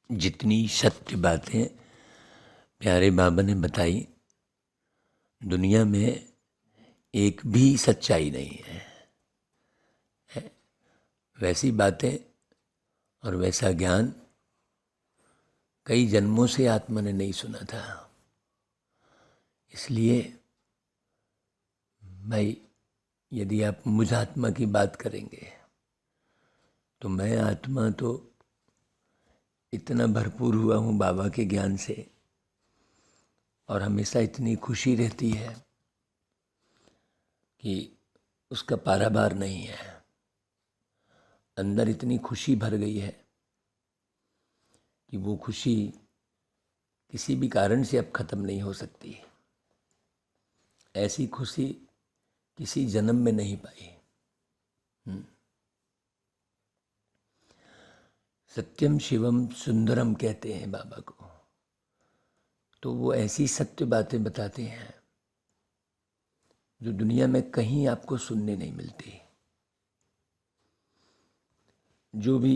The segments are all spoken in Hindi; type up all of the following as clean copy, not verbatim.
जितनी सत्य बातें प्यारे बाबा ने बताई, दुनिया में एक भी सच्चाई नहीं है। वैसी बातें और वैसा ज्ञान कई जन्मों से आत्मा ने नहीं सुना था। इसलिए भाई, यदि आप मुझ आत्मा की बात करेंगे तो मैं आत्मा तो इतना भरपूर हुआ हूँ बाबा के ज्ञान से, और हमेशा इतनी खुशी रहती है कि उसका पारावार नहीं है। अंदर इतनी खुशी भर गई है कि वो खुशी किसी भी कारण से अब ख़त्म नहीं हो सकती। ऐसी खुशी किसी जन्म में नहीं पाई। सत्यम शिवम सुंदरम कहते हैं बाबा को, तो वो ऐसी सत्य बातें बताते हैं जो दुनिया में कहीं आपको सुनने नहीं मिलती। जो भी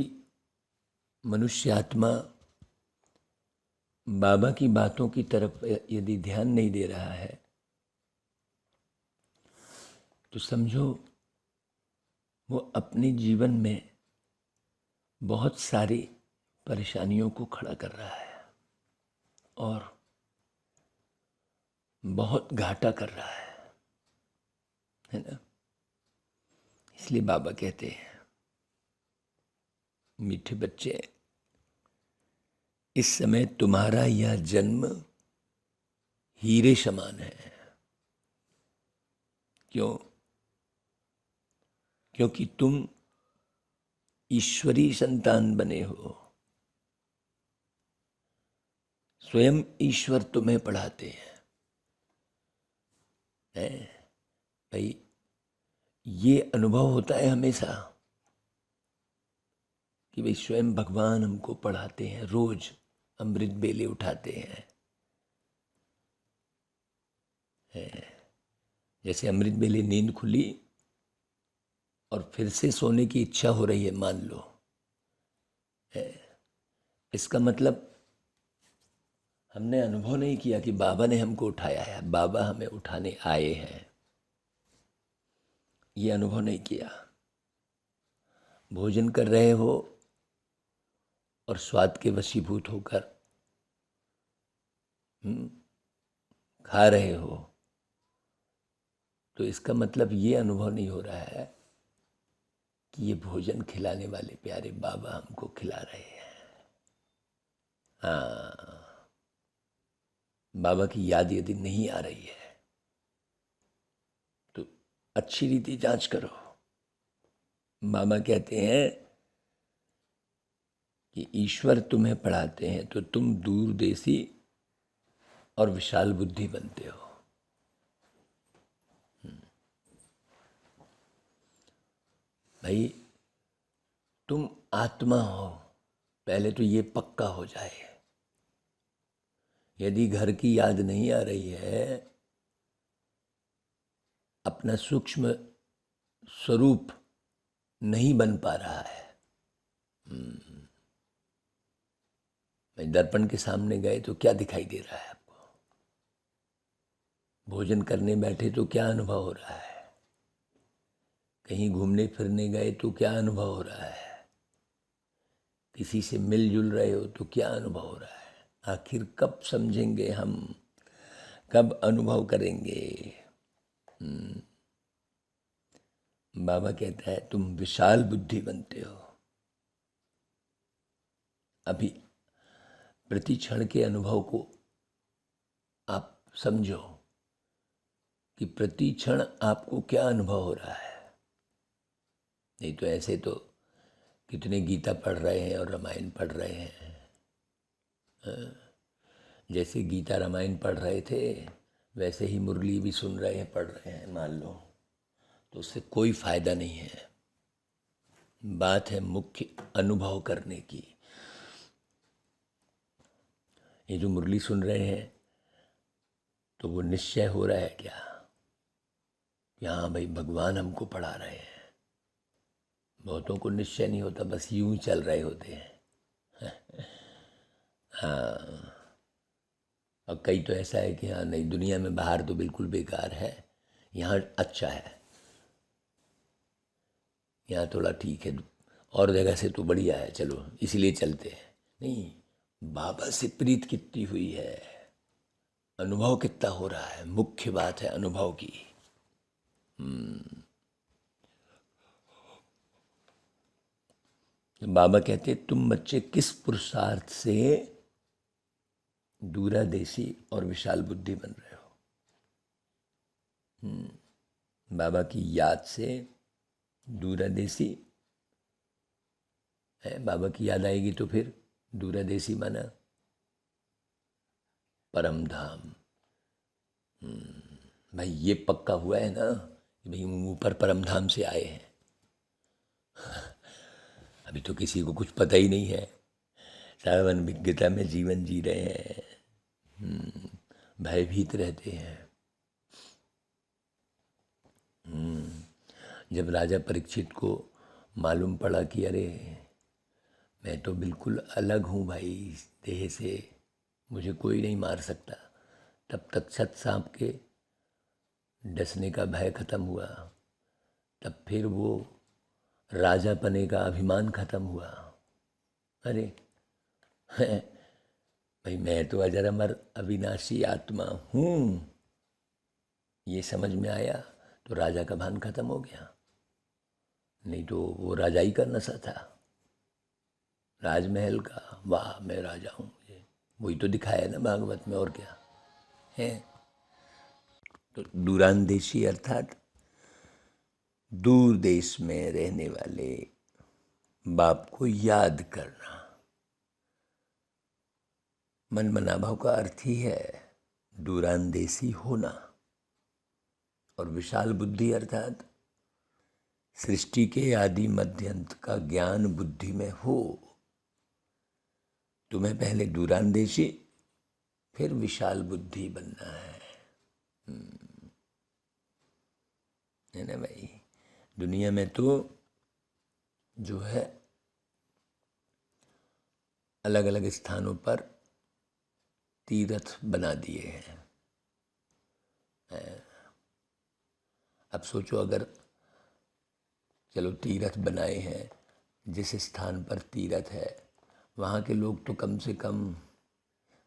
मनुष्य आत्मा बाबा की बातों की तरफ यदि ध्यान नहीं दे रहा है तो समझो वो अपने जीवन में बहुत सारी परेशानियों को खड़ा कर रहा है और बहुत घाटा कर रहा है ना। इसलिए बाबा कहते हैं, मीठे बच्चे, इस समय तुम्हारा यह जन्म हीरे समान है। क्यों? क्योंकि तुम ईश्वरी संतान बने हो। स्वयं ईश्वर तुम्हें पढ़ाते हैं। भाई, ये अनुभव होता है हमेशा कि भाई स्वयं भगवान हमको पढ़ाते हैं, रोज अमृत बेले उठाते हैं। जैसे अमृत बेले नींद खुली और फिर से सोने की इच्छा हो रही है, मान लो, इसका मतलब हमने अनुभव नहीं किया कि बाबा ने हमको उठाया है, बाबा हमें उठाने आए हैं, ये अनुभव नहीं किया। भोजन कर रहे हो और स्वाद के वशीभूत होकर खा रहे हो, तो इसका मतलब ये अनुभव नहीं हो रहा है कि ये भोजन खिलाने वाले प्यारे बाबा हमको खिला रहे हैं। हाँ, बाबा की याद यदि नहीं आ रही है तो अच्छी रीति जांच करो। बाबा कहते हैं कि ईश्वर तुम्हें पढ़ाते हैं तो तुम दूरदेशी और विशाल बुद्धि बनते हो। भाई, तुम आत्मा हो, पहले तो ये पक्का हो जाए। यदि घर की याद नहीं आ रही है, अपना सूक्ष्म स्वरूप नहीं बन पा रहा है। भाई, दर्पण के सामने गए तो क्या दिखाई दे रहा है आपको? भोजन करने बैठे तो क्या अनुभव हो रहा है? कहीं घूमने फिरने गए तो क्या अनुभव हो रहा है? किसी से मिलजुल रहे हो तो क्या अनुभव हो रहा है? आखिर कब समझेंगे हम, कब अनुभव करेंगे? बाबा कहता है तुम विशाल बुद्धि बनते हो। अभी प्रति क्षण के अनुभव को आप समझो कि प्रति क्षण आपको क्या अनुभव हो रहा है। नहीं तो ऐसे तो कितने गीता पढ़ रहे हैं और रामायण पढ़ रहे हैं। जैसे गीता रामायण पढ़ रहे थे वैसे ही मुरली भी सुन रहे हैं, पढ़ रहे हैं, मान लो, तो उससे कोई फ़ायदा नहीं है। बात है मुख्य अनुभव करने की। ये जो मुरली सुन रहे हैं तो वो निश्चय हो रहा है क्या कि हाँ भाई, भगवान हमको पढ़ा रहे हैं? बहुतों को निश्चय नहीं होता, बस यूं ही चल रहे होते हैं। हाँ, और कई तो ऐसा है कि हाँ नहीं, दुनिया में बाहर तो बिल्कुल बेकार है, यहाँ अच्छा है, यहाँ थोड़ा ठीक है, और जगह से तो बढ़िया है, चलो इसीलिए चलते हैं। नहीं, बाबा से प्रीत कितनी हुई है, अनुभव कितना हो रहा है, मुख्य बात है अनुभव की। बाबा कहते तुम बच्चे किस पुरुषार्थ से दूरादेशी और विशाल बुद्धि बन रहे हो। बाबा की याद से दूरादेशी है, बाबा की याद आएगी तो फिर दूरादेशी माना परम धाम। भाई ये पक्का हुआ है ना कि भाई ऊपर परम धाम से आए हैं। अभी तो किसी को कुछ पता ही नहीं है, सब अनभिज्ञता में जीवन जी रहे हैं, भयभीत रहते हैं। जब राजा परीक्षित को मालूम पड़ा कि अरे मैं तो बिल्कुल अलग हूँ भाई इस देह से, मुझे कोई नहीं मार सकता, तब तक्षक सांप के डसने का भय खत्म हुआ, तब फिर वो राजा बने का अभिमान खत्म हुआ। अरे भाई मैं तो अजर अमर अविनाशी आत्मा हूँ, ये समझ में आया तो राजा का भान खत्म हो गया। नहीं तो वो राजाई का नशा था, राजमहल का, वाह मैं राजा हूँ, मुझे वही तो दिखाया ना भागवत में, और क्या है। तो दूरांदेशी अर्थात दूर देश में रहने वाले बाप को याद करना। मन मनाभाव का अर्थ ही है दूरांदेशी होना। और विशाल बुद्धि अर्थात सृष्टि के आदि मध्य अंत का ज्ञान बुद्धि में हो। तुम्हें पहले दूरांदेशी फिर विशाल बुद्धि बनना है ना भाई। दुनिया में तो जो है अलग अलग स्थानों पर तीर्थ बना दिए हैं। अब सोचो, अगर चलो तीर्थ बनाए हैं, जिस स्थान पर तीर्थ है वहाँ के लोग तो कम से कम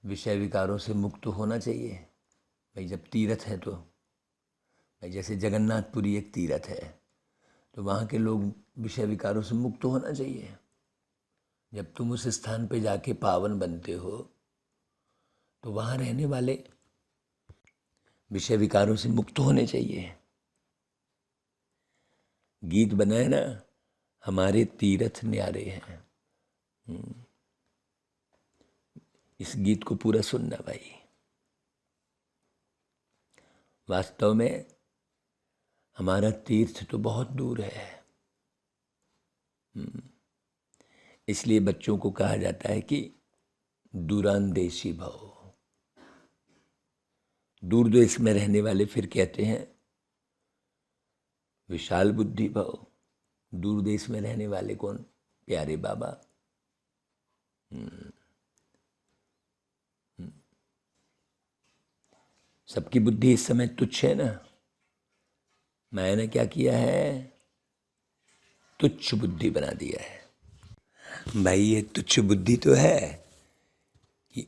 विषय विकारों से मुक्त होना चाहिए भाई। जब तीर्थ है तो भाई, जैसे जगन्नाथपुरी एक तीर्थ है तो वहाँ के लोग विषय विकारों से मुक्त होना चाहिए। जब तुम उस स्थान पे जाके पावन बनते हो तो वहाँ रहने वाले विषय विकारों से मुक्त होने चाहिए। गीत बनाए ना, हमारे तीर्थ न्यारे हैं। इस गीत को पूरा सुनना भाई। वास्तव में हमारा तीर्थ तो बहुत दूर है, इसलिए बच्चों को कहा जाता है कि दूरांदेशी भव। दूर देश में रहने वाले फिर कहते हैं विशाल बुद्धि भव। दूर देश में रहने वाले कौन? प्यारे बाबा। सबकी बुद्धि इस समय तुच्छ है ना। मैंने क्या किया है? तुच्छ बुद्धि बना दिया है भाई। ये तुच्छ बुद्धि तो है कि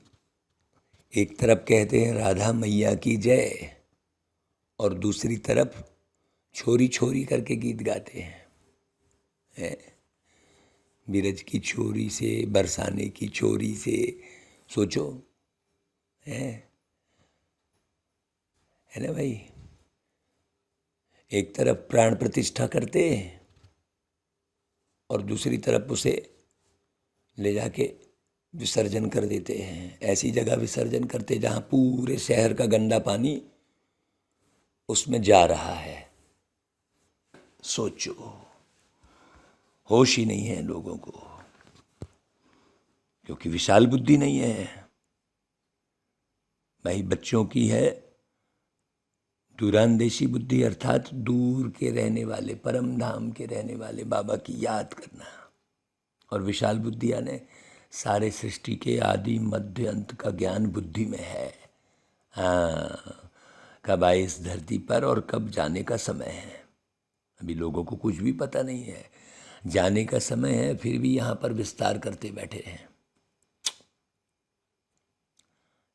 एक तरफ कहते हैं राधा मैया की जय और दूसरी तरफ छोरी छोरी करके गीत गाते हैं। बीरज की छोरी से, बरसाने की छोरी से, सोचो है ना भाई। एक तरफ प्राण प्रतिष्ठा करते और दूसरी तरफ उसे ले जाके विसर्जन कर देते हैं। ऐसी जगह विसर्जन करते जहाँ पूरे शहर का गंदा पानी उसमें जा रहा है। सोचो, होश ही नहीं है लोगों को, क्योंकि विशाल बुद्धि नहीं है भाई। बच्चों की है दूरांदेशी बुद्धि, अर्थात दूर के रहने वाले, परम धाम के रहने वाले बाबा की याद करना। और विशाल बुद्धि यानी सारे सृष्टि के आदि मध्य अंत का ज्ञान बुद्धि में है। हाँ, कब आए इस धरती पर और कब जाने का समय है, अभी लोगों को कुछ भी पता नहीं है। जाने का समय है, फिर भी यहाँ पर विस्तार करते बैठे हैं।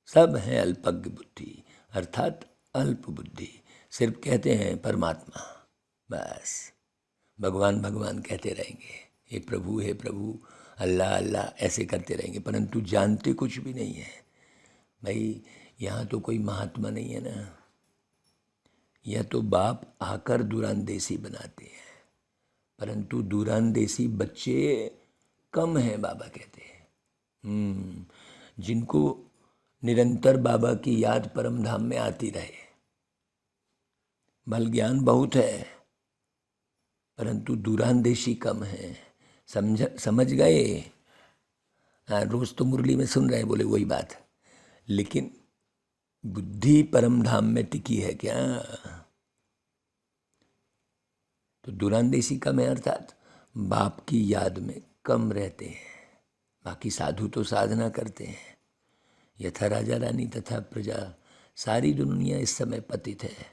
सब हैं अल्पज्ञ बुद्धि, अर्थात अल्प बुद्धि। सिर्फ कहते हैं परमात्मा, बस भगवान भगवान कहते रहेंगे, हे प्रभु अल्लाह अल्लाह ऐसे करते रहेंगे, परंतु जानते कुछ भी नहीं है। भाई यहाँ तो कोई महात्मा नहीं है ना, यह तो बाप आकर दूरांदेशी बनाते हैं, परंतु दूरांदेशी बच्चे कम हैं, बाबा कहते हैं। जिनको निरंतर बाबा की याद परम धाम में आती रहे। बल ज्ञान बहुत है, परंतु दूरांदेशी कम है। समझ गए? हाँ, रोज तो मुरली में सुन रहे हैं, बोले वही बात, लेकिन बुद्धि परम धाम में टिकी है क्या? तो दूरांदेशी कम है, अर्थात बाप की याद में कम रहते हैं। बाकी साधु तो साधना करते हैं। यथा राजा रानी तथा प्रजा, सारी दुनिया इस समय पतित है।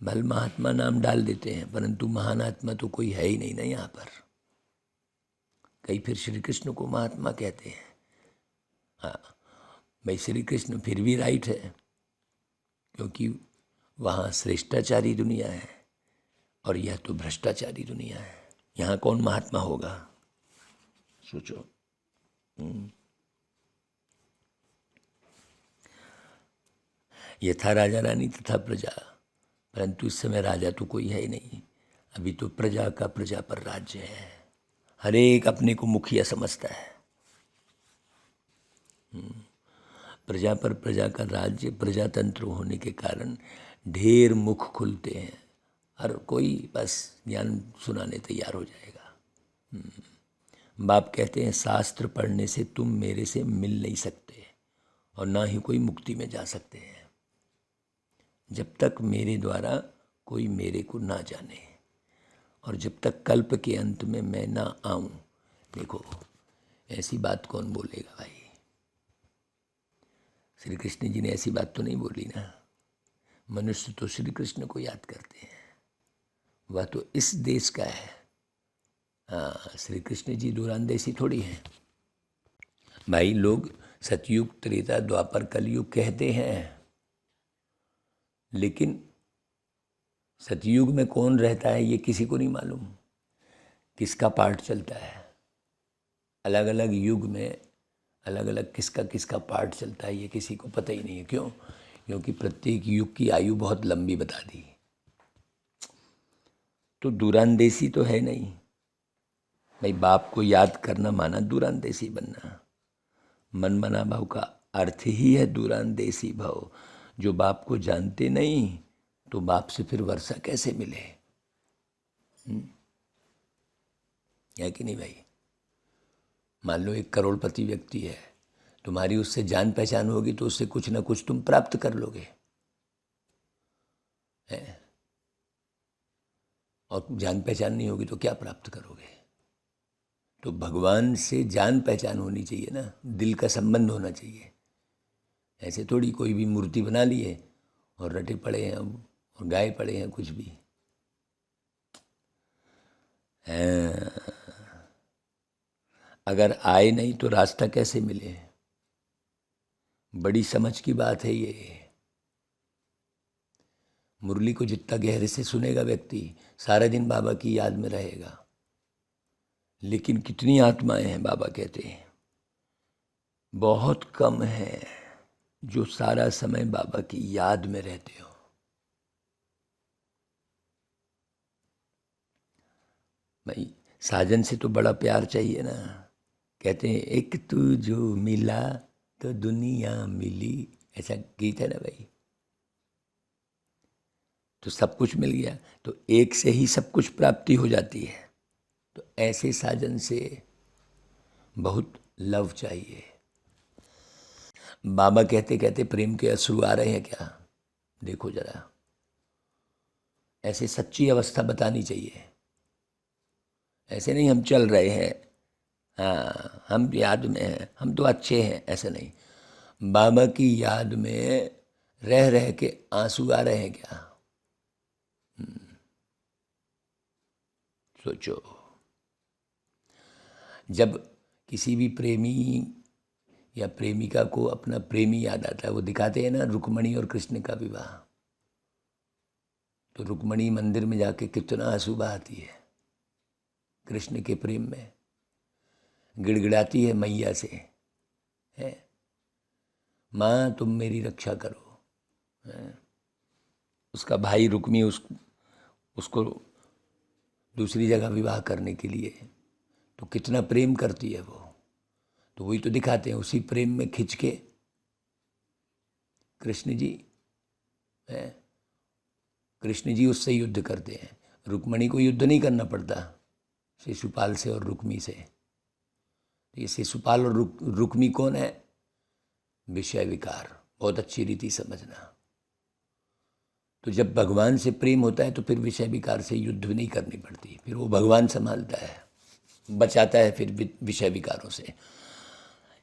भल महात्मा नाम डाल देते हैं, परंतु महान आत्मा तो कोई है ही नहीं ना यहाँ पर। कई फिर श्री कृष्ण को महात्मा कहते हैं। हाँ भाई, श्री कृष्ण फिर भी राइट है, क्योंकि वहाँ श्रेष्ठाचारी दुनिया है और यह तो भ्रष्टाचारी दुनिया है। यहाँ कौन महात्मा होगा, सोचो। यथा राजा रानी तथा प्रजा, परंतु इस समय राजा तो कोई है ही नहीं। अभी तो प्रजा का प्रजा पर राज्य है। हर एक अपने को मुखिया समझता है। प्रजा पर प्रजा का राज्य, प्रजातंत्र होने के कारण ढेर मुख खुलते हैं। हर कोई बस ज्ञान सुनाने तैयार हो जाएगा। बाप कहते हैं शास्त्र पढ़ने से तुम मेरे से मिल नहीं सकते और ना ही कोई मुक्ति में जा सकते हैं, जब तक मेरे द्वारा कोई मेरे को ना जाने और जब तक कल्प के अंत में मैं ना आऊं। देखो, ऐसी बात कौन बोलेगा भाई? श्री कृष्ण जी ने ऐसी बात तो नहीं बोली ना। मनुष्य तो श्री कृष्ण को याद करते हैं, वह तो इस देश का है। हाँ, श्री कृष्ण जी दूरांदेशी थोड़ी हैं भाई। लोग सतयुग त्रेता द्वापर कलयुग कहते हैं, लेकिन सतयुग में कौन रहता है ये किसी को नहीं मालूम। किसका पार्ट चलता है, अलग अलग युग में अलग अलग किसका किसका पार्ट चलता है, ये किसी को पता ही नहीं है। क्यों? क्योंकि प्रत्येक युग की आयु बहुत लंबी बता दी। तो दूरांदेशी तो है नहीं भाई। बाप को याद करना माना दूरांदेशी बनना। मन मना भाव का अर्थ ही है दूरांदेशी भाव। जो बाप को जानते नहीं, तो बाप से फिर वर्षा कैसे मिले? है कि नहीं भाई? मान लो एक करोड़पति व्यक्ति है, तुम्हारी उससे जान पहचान होगी तो उससे कुछ ना कुछ तुम प्राप्त कर लोगे, है? और जान पहचान नहीं होगी तो क्या प्राप्त करोगे? तो भगवान से जान पहचान होनी चाहिए ना, दिल का संबंध होना चाहिए। ऐसे थोड़ी कोई भी मूर्ति बना लिए और रटे पड़े हैं अब और गाए पड़े हैं कुछ भी। अगर आए नहीं तो रास्ता कैसे मिले? बड़ी समझ की बात है ये। मुरली को जितना गहरे से सुनेगा व्यक्ति, सारा दिन बाबा की याद में रहेगा। लेकिन कितनी आत्माएं हैं, बाबा कहते हैं बहुत कम है जो सारा समय बाबा की याद में रहते हो। भाई साजन से तो बड़ा प्यार चाहिए ना। कहते हैं एक तू जो मिला तो दुनिया मिली, ऐसा गीत है ना भाई। तो सब कुछ मिल गया तो एक से ही सब कुछ प्राप्ति हो जाती है। तो ऐसे साजन से बहुत लव चाहिए। बाबा कहते कहते प्रेम के अश्रु आ रहे हैं क्या? देखो जरा, ऐसे सच्ची अवस्था बतानी चाहिए। ऐसे नहीं हम चल रहे हैं हाँ, हम याद में हैं, हम तो अच्छे हैं, ऐसा नहीं। बाबा की याद में रह रह के आंसू आ रहे हैं क्या? सोचो। जब किसी भी प्रेमी या प्रेमिका को अपना प्रेमी याद आता है, वो दिखाते हैं ना रुक्मणी और कृष्ण का विवाह, तो रुक्मणी मंदिर में जाके कितना आंसू बहाती है कृष्ण के प्रेम में, गिड़गिड़ाती है मैया से, है माँ तुम मेरी रक्षा करो, है? उसका भाई रुक्मी उसको दूसरी जगह विवाह करने के लिए, तो कितना प्रेम करती है वो। तो वही तो दिखाते हैं, उसी प्रेम में खिंच के कृष्ण जी, है कृष्ण जी उससे युद्ध करते हैं। रुक्मणी को युद्ध नहीं करना पड़ता शिशुपाल से और रुक्मी से। ये शिशुपाल और रुक्मी कौन है? विषय विकार। बहुत अच्छी रीति समझना। तो जब भगवान से प्रेम होता है तो फिर विषय विकार से युद्ध नहीं करनी पड़ती, फिर वो भगवान संभालता है, बचाता है फिर विषय विकारों से।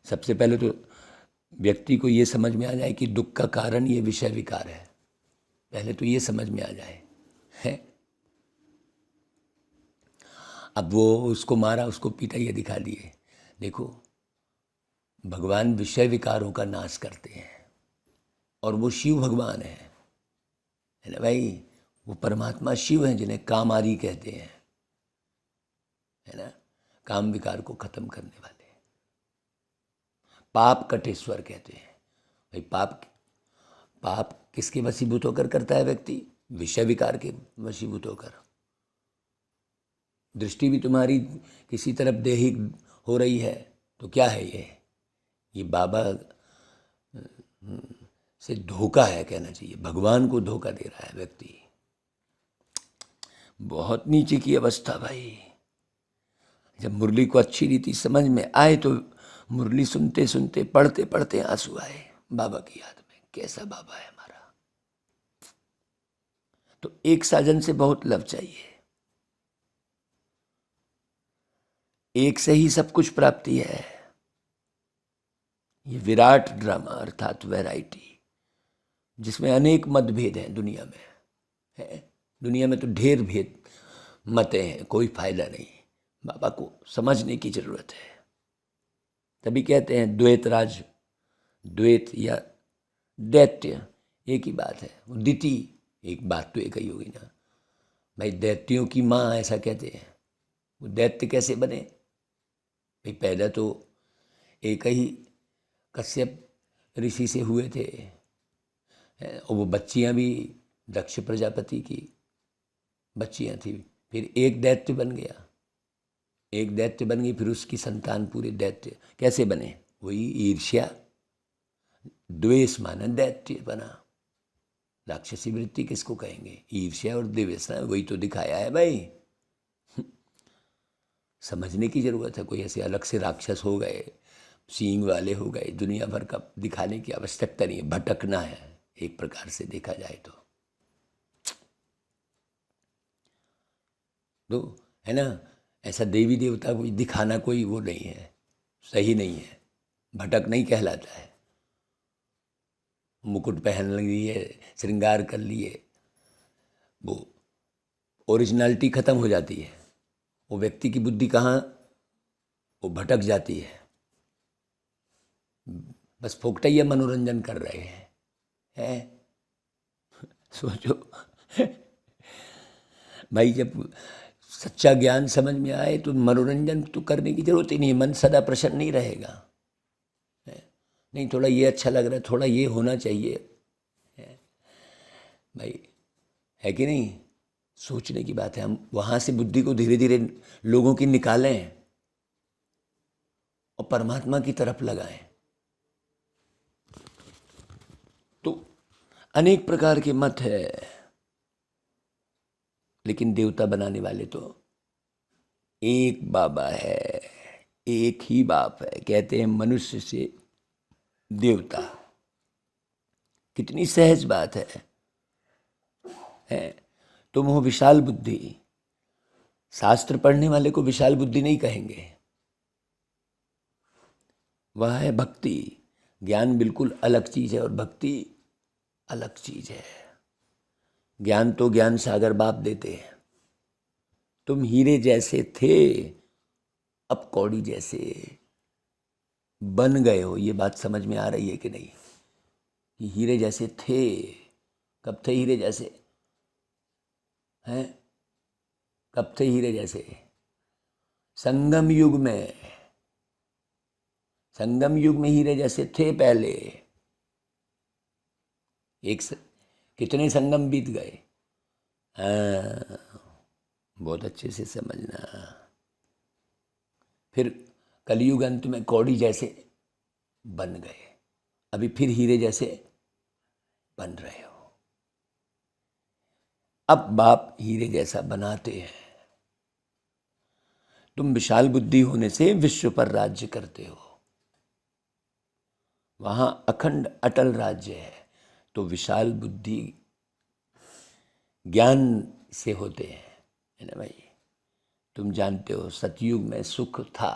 सबसे पहले तो व्यक्ति को ये समझ में आ जाए कि दुख का कारण ये विषय विकार है, पहले तो ये समझ में आ जाए, है। अब वो उसको मारा, उसको पीटा, ये दिखा दिए। देखो, भगवान विषय विकारों का नाश करते हैं और वो शिव भगवान है ना भाई। वो परमात्मा शिव हैं जिन्हें कामारी कहते हैं, है ना, काम विकार को खत्म करने वाले। पाप कटेश्वर कहते हैं भाई। पाप किसके वशीभूत होकर करता है व्यक्ति? विषय विकार के वशीभूत होकर। दृष्टि भी तुम्हारी किसी तरफ देही हो रही है तो क्या है ये बाबा से धोखा है, कहना चाहिए। भगवान को धोखा दे रहा है व्यक्ति। बहुत नीचे की अवस्था भाई। जब मुरली को अच्छी रीति समझ में आए तो मुरली सुनते सुनते, पढ़ते पढ़ते आंसू आए बाबा की याद में। कैसा बाबा है हमारा। तो एक साजन से बहुत लव चाहिए, एक से ही सब कुछ प्राप्ति है। ये विराट ड्रामा अर्थात वैरायटी, जिसमें अनेक मतभेद हैं दुनिया में, है। दुनिया में तो ढेर भेद मतें हैं, कोई फायदा नहीं। बाबा को समझने की जरूरत है। तभी कहते हैं द्वैत राज, द्वैत या दैत्य एक ही बात है। दिति एक बात तो एक ही होगी ना भाई। दैत्यों की माँ ऐसा कहते हैं। वो दैत्य कैसे बने भाई? पैदा तो एक ही कश्यप ऋषि से हुए थे, और वो बच्चियां भी दक्ष प्रजापति की बच्चियां थी। फिर एक दैत्य बन गया, एक दैत्य बन गई, फिर उसकी संतान पूरे दैत्य कैसे बने? वही ईर्ष्या द्वेष माना दैत्य बना। राक्षसी वृत्ति किसको कहेंगे? ईर्ष्या और द्वेष, वही तो दिखाया है भाई। समझने की जरूरत है। कोई ऐसे अलग से राक्षस हो गए, सींग वाले हो गए, दुनिया भर का दिखाने की आवश्यकता नहीं है। भटकना है एक प्रकार से देखा जाए तो है ना। ऐसा देवी देवता को दिखाना कोई वो नहीं है, सही नहीं है। भटक नहीं कहलाता है। मुकुट पहन लिए, श्रृंगार कर लिए, वो ओरिजिनलिटी खत्म हो जाती है। वो व्यक्ति की बुद्धि कहाँ, वो भटक जाती है। बस फोकटैया मनोरंजन कर रहे हैं। सोचो भाई, जब सच्चा ज्ञान समझ में आए तो मनोरंजन तो करने की जरूरत ही नहीं है। मन सदा प्रसन्न नहीं रहेगा, है? नहीं, थोड़ा ये अच्छा लग रहा है, थोड़ा ये होना चाहिए, है भाई, है कि नहीं? सोचने की बात है। हम वहाँ से बुद्धि को धीरे धीरे लोगों की निकालें और परमात्मा की तरफ लगाएं। तो अनेक प्रकार के मत है, लेकिन देवता बनाने वाले तो एक बाबा है, एक ही बाप है। कहते हैं मनुष्य से देवता। कितनी सहज बात है। तुम हो विशाल बुद्धि। शास्त्र पढ़ने वाले को विशाल बुद्धि नहीं कहेंगे, वह है भक्ति। ज्ञान बिल्कुल अलग चीज़ है और भक्ति अलग चीज़ है। ज्ञान तो ज्ञान सागर बाप देते हैं। तुम हीरे जैसे थे, अब कौड़ी जैसे बन गए हो। ये बात समझ में आ रही है कि नहीं? कि हीरे जैसे थे, कब थे हीरे जैसे? हैं? कब थे हीरे जैसे? संगम युग में। संगम युग में हीरे जैसे थे पहले। कितने संगम बीत गए। हाँ, बहुत अच्छे से समझना। फिर कलयुग अंत में कौड़ी जैसे बन गए, अभी फिर हीरे जैसे बन रहे हो। अब बाप हीरे जैसा बनाते हैं। तुम विशाल बुद्धि होने से विश्व पर राज्य करते हो। वहां अखंड अटल राज्य है। तो विशाल बुद्धि ज्ञान से होते हैं, है ना भाई? तुम जानते हो सतयुग में सुख था,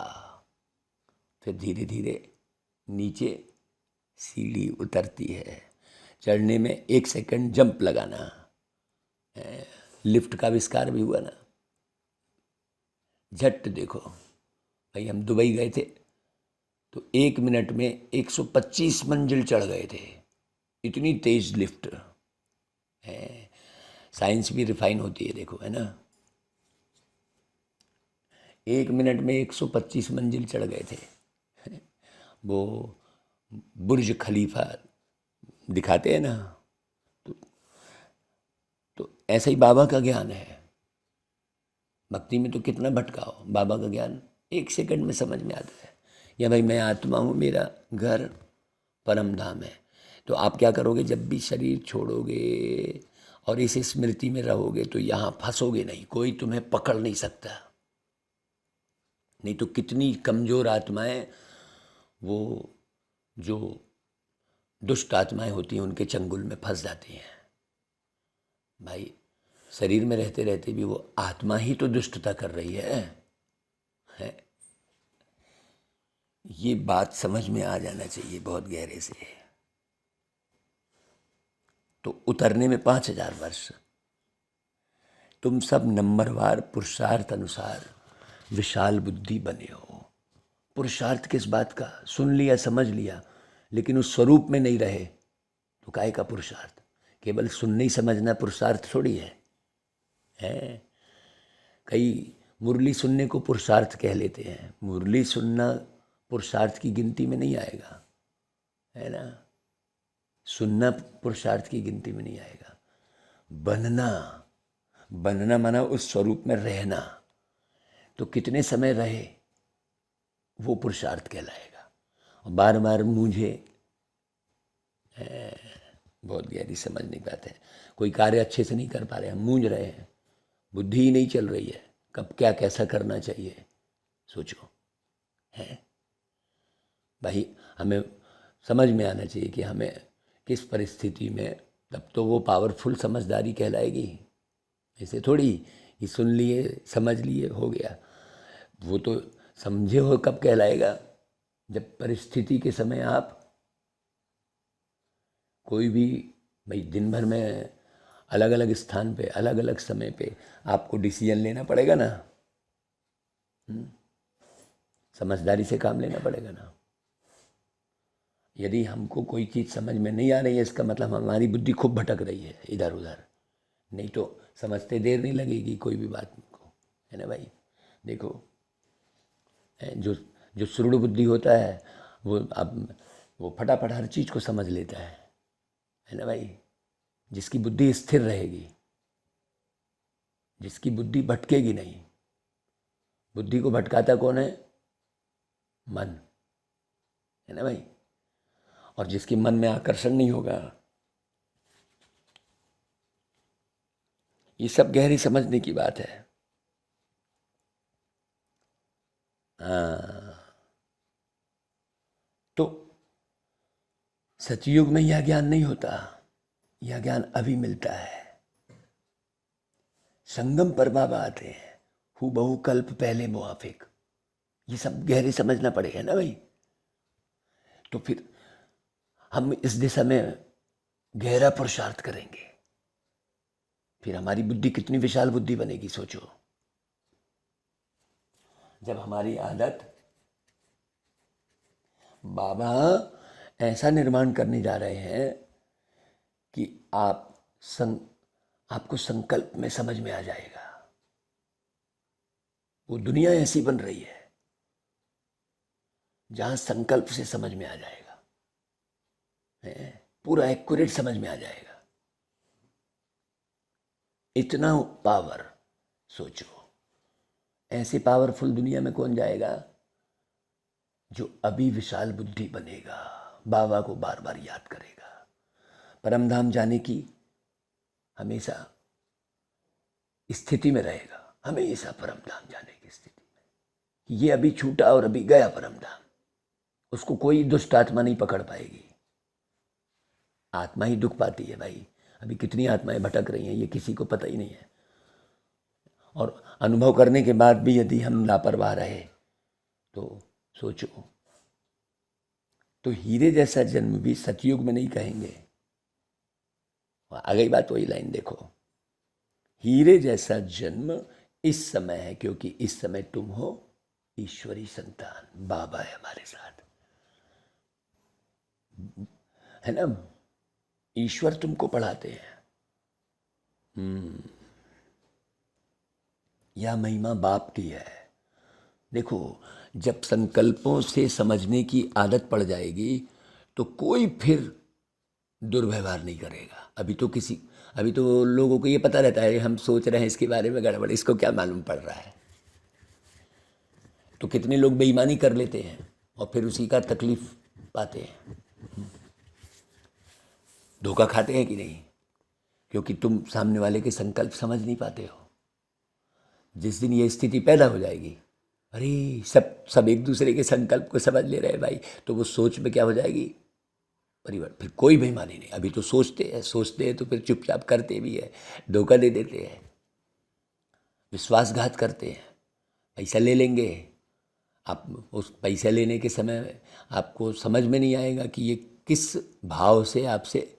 फिर धीरे धीरे नीचे सीढ़ी उतरती है। चढ़ने में 1 सेकंड जंप लगाना। लिफ्ट का आविष्कार भी हुआ ना। झट देखो भाई, हम दुबई गए थे तो 1 मिनट में 125 मंजिल चढ़ गए थे। इतनी तेज लिफ्ट है। साइंस भी रिफाइन होती है, देखो, है ना। 1 मिनट में 125 मंजिल चढ़ गए थे। वो बुर्ज खलीफा दिखाते हैं ना। तो ऐसा ही बाबा का ज्ञान है। भक्ति में तो कितना भटकाओ, बाबा का ज्ञान 1 सेकंड में समझ में आता है। या भाई मैं आत्मा हूँ, मेरा घर परम धाम है। तो आप क्या करोगे? जब भी शरीर छोड़ोगे और इस स्मृति में रहोगे तो यहाँ फंसोगे नहीं, कोई तुम्हें पकड़ नहीं सकता। नहीं तो कितनी कमज़ोर आत्माएं, वो जो दुष्ट आत्माएं होती हैं, उनके चंगुल में फंस जाती हैं। भाई शरीर में रहते रहते भी वो आत्मा ही तो दुष्टता कर रही है। ये बात समझ में आ जाना चाहिए बहुत गहरे से। तो उतरने में 5000 वर्ष। तुम सब नंबरवार पुरुषार्थ अनुसार विशाल बुद्धि बने हो। पुरुषार्थ किस बात का? सुन लिया, समझ लिया, लेकिन उस स्वरूप में नहीं रहे तो काहे का पुरुषार्थ? केवल सुनने ही समझना पुरुषार्थ थोड़ी है। कई मुरली सुनने को पुरुषार्थ कह लेते हैं। मुरली सुनना पुरुषार्थ की गिनती में नहीं आएगा, है ना। सुनना पुरुषार्थ की गिनती में नहीं आएगा। बनना, बनना माना उस स्वरूप में रहना। तो कितने समय रहे वो पुरुषार्थ कहलाएगा। और बार बार मुझे, बहुत गहरी समझने की बात है। कोई कार्य अच्छे से नहीं कर पा रहे, हम मूंझ रहे हैं, बुद्धि ही नहीं चल रही है, कब क्या कैसा करना चाहिए सोचो। है भाई, हमें समझ में आना चाहिए कि हमें किस परिस्थिति में, तब तो वो पावरफुल समझदारी कहलाएगी। ऐसे थोड़ी ये सुन लिए, समझ लिए, हो गया। वो तो समझे हो कब कहलाएगा? जब परिस्थिति के समय आप कोई भी, भाई दिन भर में अलग अलग स्थान पे, अलग अलग समय पे आपको डिसीजन लेना पड़ेगा ना। समझदारी से काम लेना पड़ेगा ना। यदि हमको कोई चीज़ समझ में नहीं आ रही है, इसका मतलब हमारी बुद्धि खूब भटक रही है इधर उधर। नहीं तो समझते देर नहीं लगेगी कोई भी बात को, है ना भाई। देखो, जो जो सुरूढ़ बुद्धि होता है वो फटाफट हर चीज़ को समझ लेता है ना भाई। जिसकी बुद्धि स्थिर रहेगी, जिसकी बुद्धि भटकेगी नहीं। बुद्धि को भटकाता कौन है? मन, है ना भाई। और जिसके मन में आकर्षण नहीं होगा, ये सब गहरी समझने की बात है। हाँ, तो सतयुग में यह ज्ञान नहीं होता, यह ज्ञान अभी मिलता है। संगम पर बाबा आते हैं, हूबहू कल्प पहले मुआफिक। ये सब गहरे समझना पड़ेगा ना भाई। तो फिर हम इस दिशा में गहरा पुरुषार्थ करेंगे, फिर हमारी बुद्धि कितनी विशाल बुद्धि बनेगी सोचो। जब हमारी आदत, बाबा ऐसा निर्माण करने जा रहे हैं कि आपको संकल्प में समझ में आ जाएगा। वो दुनिया ऐसी बन रही है जहां संकल्प से समझ में आ जाएगा, पूरा एक्यूरेट समझ में आ जाएगा। इतना पावर सोचो, ऐसे पावरफुल दुनिया में कौन जाएगा? जो अभी विशाल बुद्धि बनेगा, बाबा को बार बार याद करेगा। परमधाम जाने की हमेशा स्थिति में रहेगा, हमेशा परमधाम जाने की स्थिति में। ये अभी छूटा और अभी गया परमधाम, उसको कोई दुष्ट आत्मा नहीं पकड़ पाएगी। आत्मा ही दुख पाती है भाई। अभी कितनी आत्माएं भटक रही हैं ये किसी को पता ही नहीं है। और अनुभव करने के बाद भी यदि हम लापरवाह रहे तो सोचो, तो हीरे जैसा जन्म भी सतयुग में नहीं कहेंगे। आ गई बात, वही लाइन देखो, हीरे जैसा जन्म इस समय है क्योंकि इस समय तुम हो ईश्वरी संतान, बाबा है हमारे साथ, है ना। ईश्वर तुमको पढ़ाते हैं। यह महिमा बाप की है। देखो, जब संकल्पों से समझने की आदत पड़ जाएगी तो कोई फिर दुर्व्यवहार नहीं करेगा। अभी तो लोगों को ये पता रहता है, हम सोच रहे हैं इसके बारे में गड़बड़, इसको क्या मालूम पड़ रहा है। तो कितने लोग बेईमानी कर लेते हैं और फिर उसी का तकलीफ पाते हैं, धोखा खाते हैं कि नहीं? क्योंकि तुम सामने वाले के संकल्प समझ नहीं पाते हो। जिस दिन ये स्थिति पैदा हो जाएगी, अरे सब एक दूसरे के संकल्प को समझ ले रहे हैं भाई, तो वो सोच में क्या हो जाएगी? परिवर्तन। फिर कोई बेईमानी नहीं। अभी तो सोचते हैं तो फिर चुपचाप करते भी है, धोखा दे देते हैं, विश्वासघात करते हैं। पैसा ले लेंगे, आप उस पैसा लेने के समय आपको समझ में नहीं आएगा कि ये किस भाव से आपसे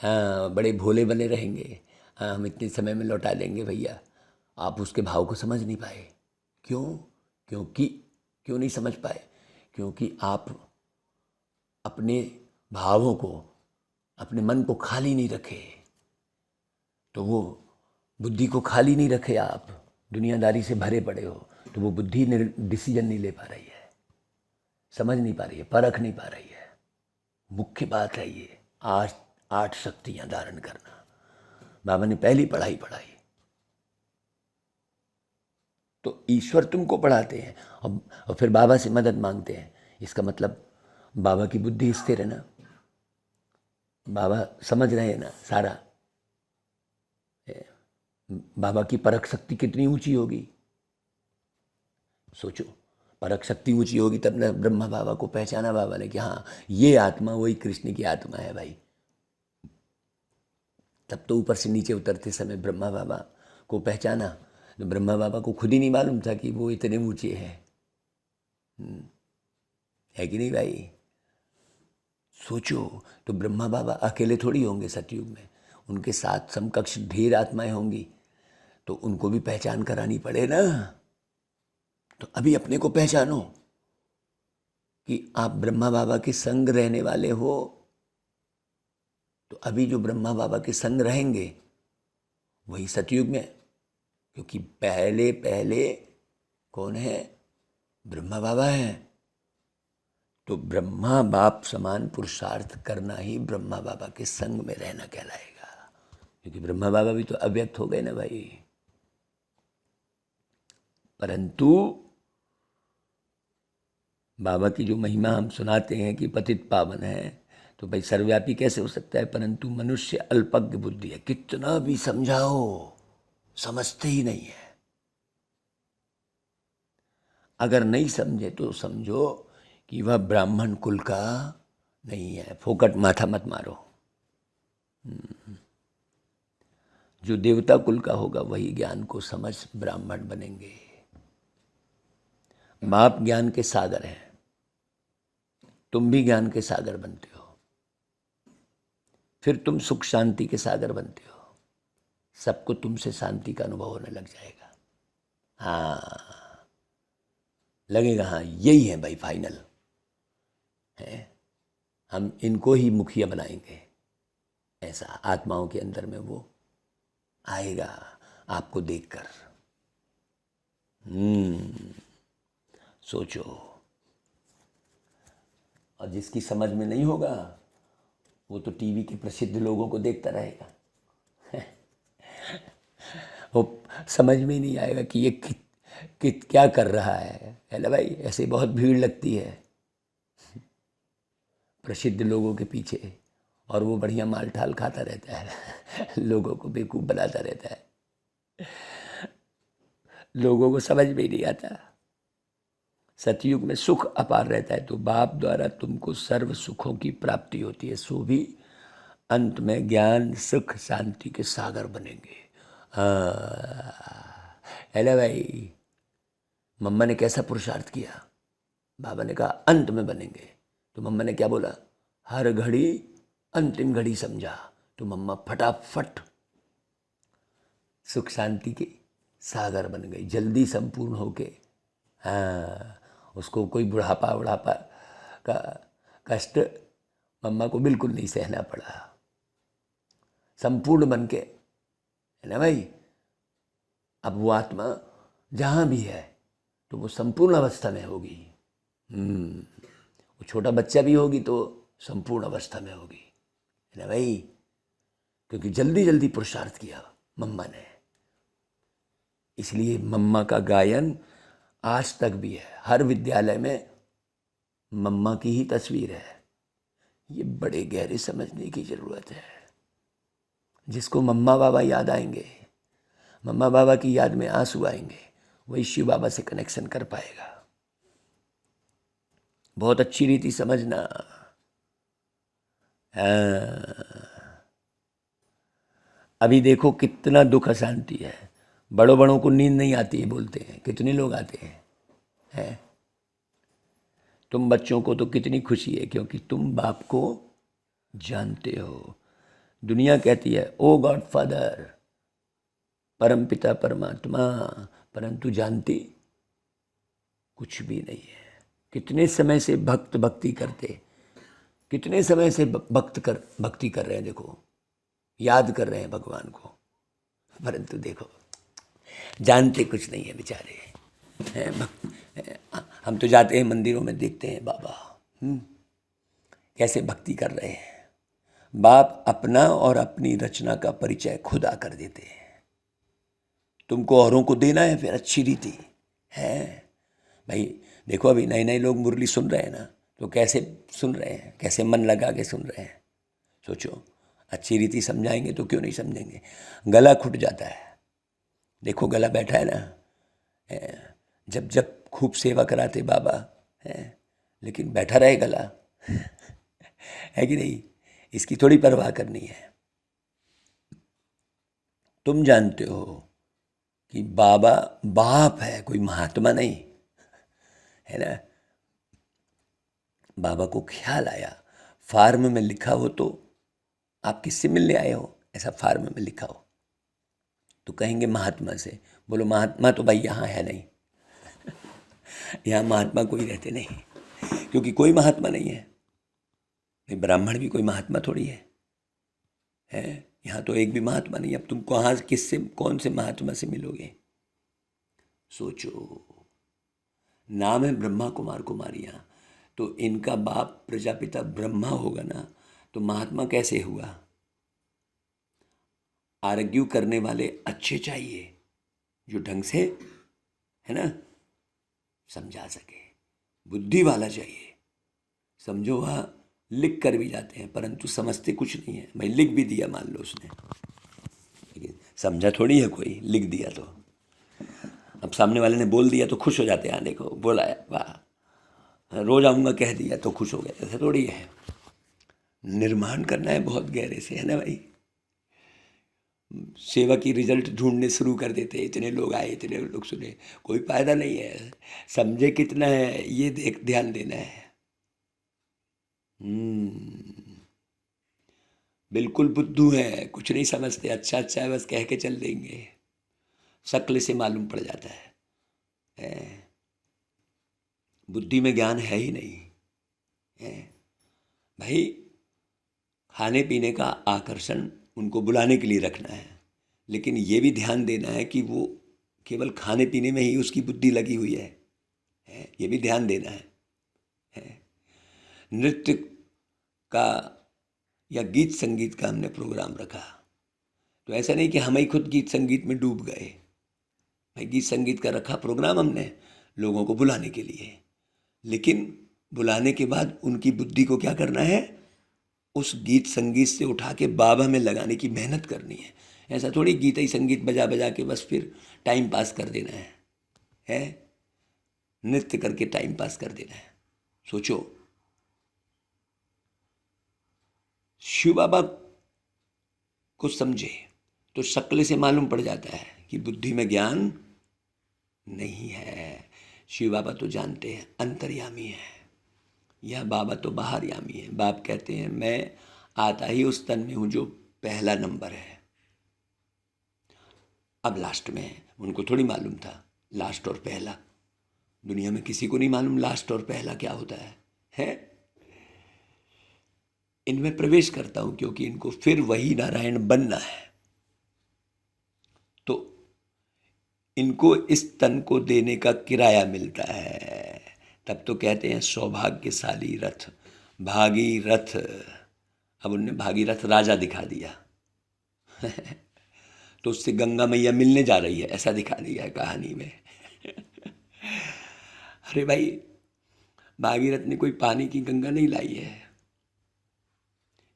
बड़े भोले बने रहेंगे, हम इतने समय में लौटा देंगे भैया। आप उसके भाव को समझ नहीं पाए। क्यों नहीं समझ पाए? क्योंकि आप अपने भावों को, अपने मन को खाली नहीं रखे। तो वो बुद्धि को खाली नहीं रखे, आप दुनियादारी से भरे पड़े हो, तो वो बुद्धि डिसीजन नहीं ले पा रही है, समझ नहीं पा रही है, परख नहीं पा रही है। मुख्य बात है ये 8 शक्तियां धारण करना। बाबा ने पहली पढ़ाई पढ़ाई, तो ईश्वर तुमको पढ़ाते हैं और फिर बाबा से मदद मांगते हैं। इसका मतलब बाबा की बुद्धि स्थिर है ना, बाबा समझ रहे हैं ना सारा। बाबा की परख शक्ति कितनी ऊंची होगी सोचो। परख शक्ति ऊंची होगी तब न ब्रह्मा बाबा को पहचाना बाबा ने कि हाँ ये आत्मा वही कृष्ण की आत्मा है भाई। तब तो ऊपर से नीचे उतरते समय ब्रह्मा बाबा को पहचाना। तो ब्रह्मा बाबा को खुद ही नहीं मालूम था कि वो इतने ऊंचे हैं, है कि नहीं भाई? सोचो, तो ब्रह्मा बाबा अकेले थोड़ी होंगे सतयुग में, उनके साथ समकक्ष ढेर आत्माएं होंगी, तो उनको भी पहचान करानी पड़े ना। तो अभी अपने को पहचानो कि आप ब्रह्मा बाबा के संग रहने वाले हो। तो अभी जो ब्रह्मा बाबा के संग रहेंगे वही सतयुग में, क्योंकि पहले कौन है? ब्रह्मा बाबा हैं। तो ब्रह्मा बाप समान पुरुषार्थ करना ही ब्रह्मा बाबा के संग में रहना कहलाएगा, क्योंकि ब्रह्मा बाबा भी तो अव्यक्त हो गए ना भाई। परंतु बाबा की जो महिमा हम सुनाते हैं कि पतित पावन है, तो भाई सर्वव्यापी कैसे हो सकता है? परंतु मनुष्य अल्पज्ञ बुद्धि है, कितना भी समझाओ समझते ही नहीं है। अगर नहीं समझे तो समझो कि वह ब्राह्मण कुल का नहीं है। फोकट माथा मत मारो। जो देवता कुल का होगा वही ज्ञान को समझ ब्राह्मण बनेंगे। बाप ज्ञान के सागर हैं, तुम भी ज्ञान के सागर बनते हो, फिर तुम सुख शांति के सागर बनते हो, सबको तुमसे शांति का अनुभव होने लग जाएगा। हाँ, लगेगा हाँ यही है भाई फाइनल है, हम इनको ही मुखिया बनाएंगे। ऐसा आत्माओं के अंदर में वो आएगा आपको देखकर। सोचो। और जिसकी समझ में नहीं होगा वो तो टीवी के प्रसिद्ध लोगों को देखता रहेगा। वो समझ में ही नहीं आएगा कि ये क्या कर रहा है ना भाई। ऐसे बहुत भीड़ लगती है प्रसिद्ध लोगों के पीछे, और वो बढ़िया माल ठाल खाता रहता है लोगों को बेवकूफ़ बनाता रहता है। लोगों को समझ में ही नहीं आता। सतयुग में सुख अपार रहता है, तो बाप द्वारा तुमको सर्व सुखों की प्राप्ति होती है, सो भी अंत में ज्ञान सुख शांति के सागर बनेंगे। हेलो भाई, मम्मा ने कैसा पुरुषार्थ किया? बाबा ने कहा अंत में बनेंगे, तो मम्मा ने क्या बोला? हर घड़ी अंतिम घड़ी समझा, तो मम्मा फटाफट सुख शांति के सागर बन गई, जल्दी संपूर्ण होके। हाँ, उसको कोई बुढ़ापा का कष्ट मम्मा को बिल्कुल नहीं सहना पड़ा, संपूर्ण बन के, है ना भाई। अब वो आत्मा जहाँ भी है तो वो संपूर्ण अवस्था में होगी। वो छोटा बच्चा भी होगी तो संपूर्ण अवस्था में होगी, है ना भाई, क्योंकि जल्दी जल्दी पुरुषार्थ किया मम्मा ने। इसलिए मम्मा का गायन आज तक भी है, हर विद्यालय में मम्मा की ही तस्वीर है। ये बड़े गहरे समझने की ज़रूरत है। जिसको मम्मा बाबा याद आएंगे, मम्मा बाबा की याद में आंसू आएंगे, वही शिव बाबा से कनेक्शन कर पाएगा। बहुत अच्छी रीति समझना। अभी देखो कितना दुख अशांति है, बड़ों बड़ों को नींद नहीं आती है बोलते हैं, कितने लोग आते हैं? तुम बच्चों को तो कितनी खुशी है, क्योंकि तुम बाप को जानते हो। दुनिया कहती है ओ गॉड फादर, परम पिता परमात्मा, परंतु जानती कुछ भी नहीं है। कितने समय से भक्त भक्ति करते, कितने समय से भक्ति कर रहे हैं, देखो याद कर रहे हैं भगवान को, परंतु देखो जानते कुछ नहीं है बेचारे। हम तो जाते हैं मंदिरों में, देखते हैं बाबा कैसे भक्ति कर रहे हैं। बाप अपना और अपनी रचना का परिचय खुद आकर देते हैं। तुमको औरों को देना है, फिर अच्छी रीति है भाई। देखो अभी नए नए लोग मुरली सुन रहे हैं ना, तो कैसे सुन रहे हैं, कैसे मन लगा के सुन रहे हैं। सोचो, अच्छी रीति समझाएंगे तो क्यों नहीं समझेंगे। गला खुट जाता है, देखो गला बैठा है ना, जब जब खूब सेवा कराते बाबा है, लेकिन बैठा रहे गला है कि नहीं, इसकी थोड़ी परवाह करनी है। तुम जानते हो कि बाबा बाप है, कोई महात्मा नहीं है ना। बाबा को ख्याल आया, फार्म में लिखा हो तो आप किससे मिलने आए हो, ऐसा फार्म में लिखा हो तो कहेंगे महात्मा से। बोलो महात्मा तो भाई यहाँ है नहीं यहाँ महात्मा कोई रहते नहीं, क्योंकि कोई महात्मा नहीं है। ब्राह्मण भी कोई महात्मा थोड़ी है यहाँ तो एक भी महात्मा नहीं। अब तुम कहाँ किससे, कौन से महात्मा से मिलोगे? सोचो, नाम है ब्रह्मा कुमार कुमारियाँ, तो इनका बाप प्रजापिता ब्रह्मा होगा ना, तो महात्मा कैसे हुआ? आर्ग्यू करने वाले अच्छे चाहिए, जो ढंग से है ना समझा सके, बुद्धि वाला चाहिए। समझो, वहाँ लिख कर भी जाते हैं परंतु समझते कुछ नहीं है। भाई लिख भी दिया मान लो उसने, लेकिन समझा थोड़ी है कोई, लिख दिया तो। अब सामने वाले ने बोल दिया तो खुश हो जाते हैं, हाँ देखो बोला है, वाह रोज आऊँगा कह दिया तो खुश हो गए, ऐसा थोड़ी है। निर्माण करना है बहुत गहरे से, है ना भाई। सेवा की रिजल्ट ढूंढने शुरू कर देते, इतने लोग आए, इतने लोग सुने, कोई फायदा नहीं है। समझे कितना है ये ध्यान देना है। बिल्कुल बुद्धू हैं, कुछ नहीं समझते, अच्छा अच्छा है बस कह के चल देंगे, शक्ल से मालूम पड़ जाता है। बुद्धि में ज्ञान है ही नहीं है। भाई खाने पीने का आकर्षण उनको बुलाने के लिए रखना है, लेकिन ये भी ध्यान देना है कि वो केवल खाने पीने में ही उसकी बुद्धि लगी हुई है, ये भी ध्यान देना है। नृत्य का या गीत संगीत का हमने प्रोग्राम रखा, तो ऐसा नहीं कि हम ही खुद गीत संगीत में डूब गए। भाई गीत संगीत का रखा प्रोग्राम हमने लोगों को बुलाने के लिए, लेकिन बुलाने के बाद उनकी बुद्धि को क्या करना है, उस गीत संगीत से उठा के बाबा में लगाने की मेहनत करनी है। ऐसा थोड़ी गीत ही संगीत बजा बजा के बस फिर टाइम पास कर देना है? नृत्य करके टाइम पास कर देना है। सोचो, शिव बाबा को समझे तो शक्ल से मालूम पड़ जाता है कि बुद्धि में ज्ञान नहीं है। शिव बाबा तो जानते हैं अंतर्यामी है, यह बाबा तो बाहरयामी है। बाप कहते हैं मैं आता ही उस तन में हूँ जो पहला नंबर है। अब लास्ट में है, उनको थोड़ी मालूम था लास्ट और पहला। दुनिया में किसी को नहीं मालूम लास्ट और पहला क्या होता है? इनमें प्रवेश करता हूँ क्योंकि इनको फिर वही नारायण बनना है। तो इनको इस तन को देने का किराया मिलता है। तब तो कहते हैं सौभाग्यशाली रथ भागीरथ। अब उनने भागीरथ राजा दिखा दिया तो उससे गंगा मैया मिलने जा रही है ऐसा दिखा दिया है कहानी में अरे भाई, भागीरथ ने कोई पानी की गंगा नहीं लाई है।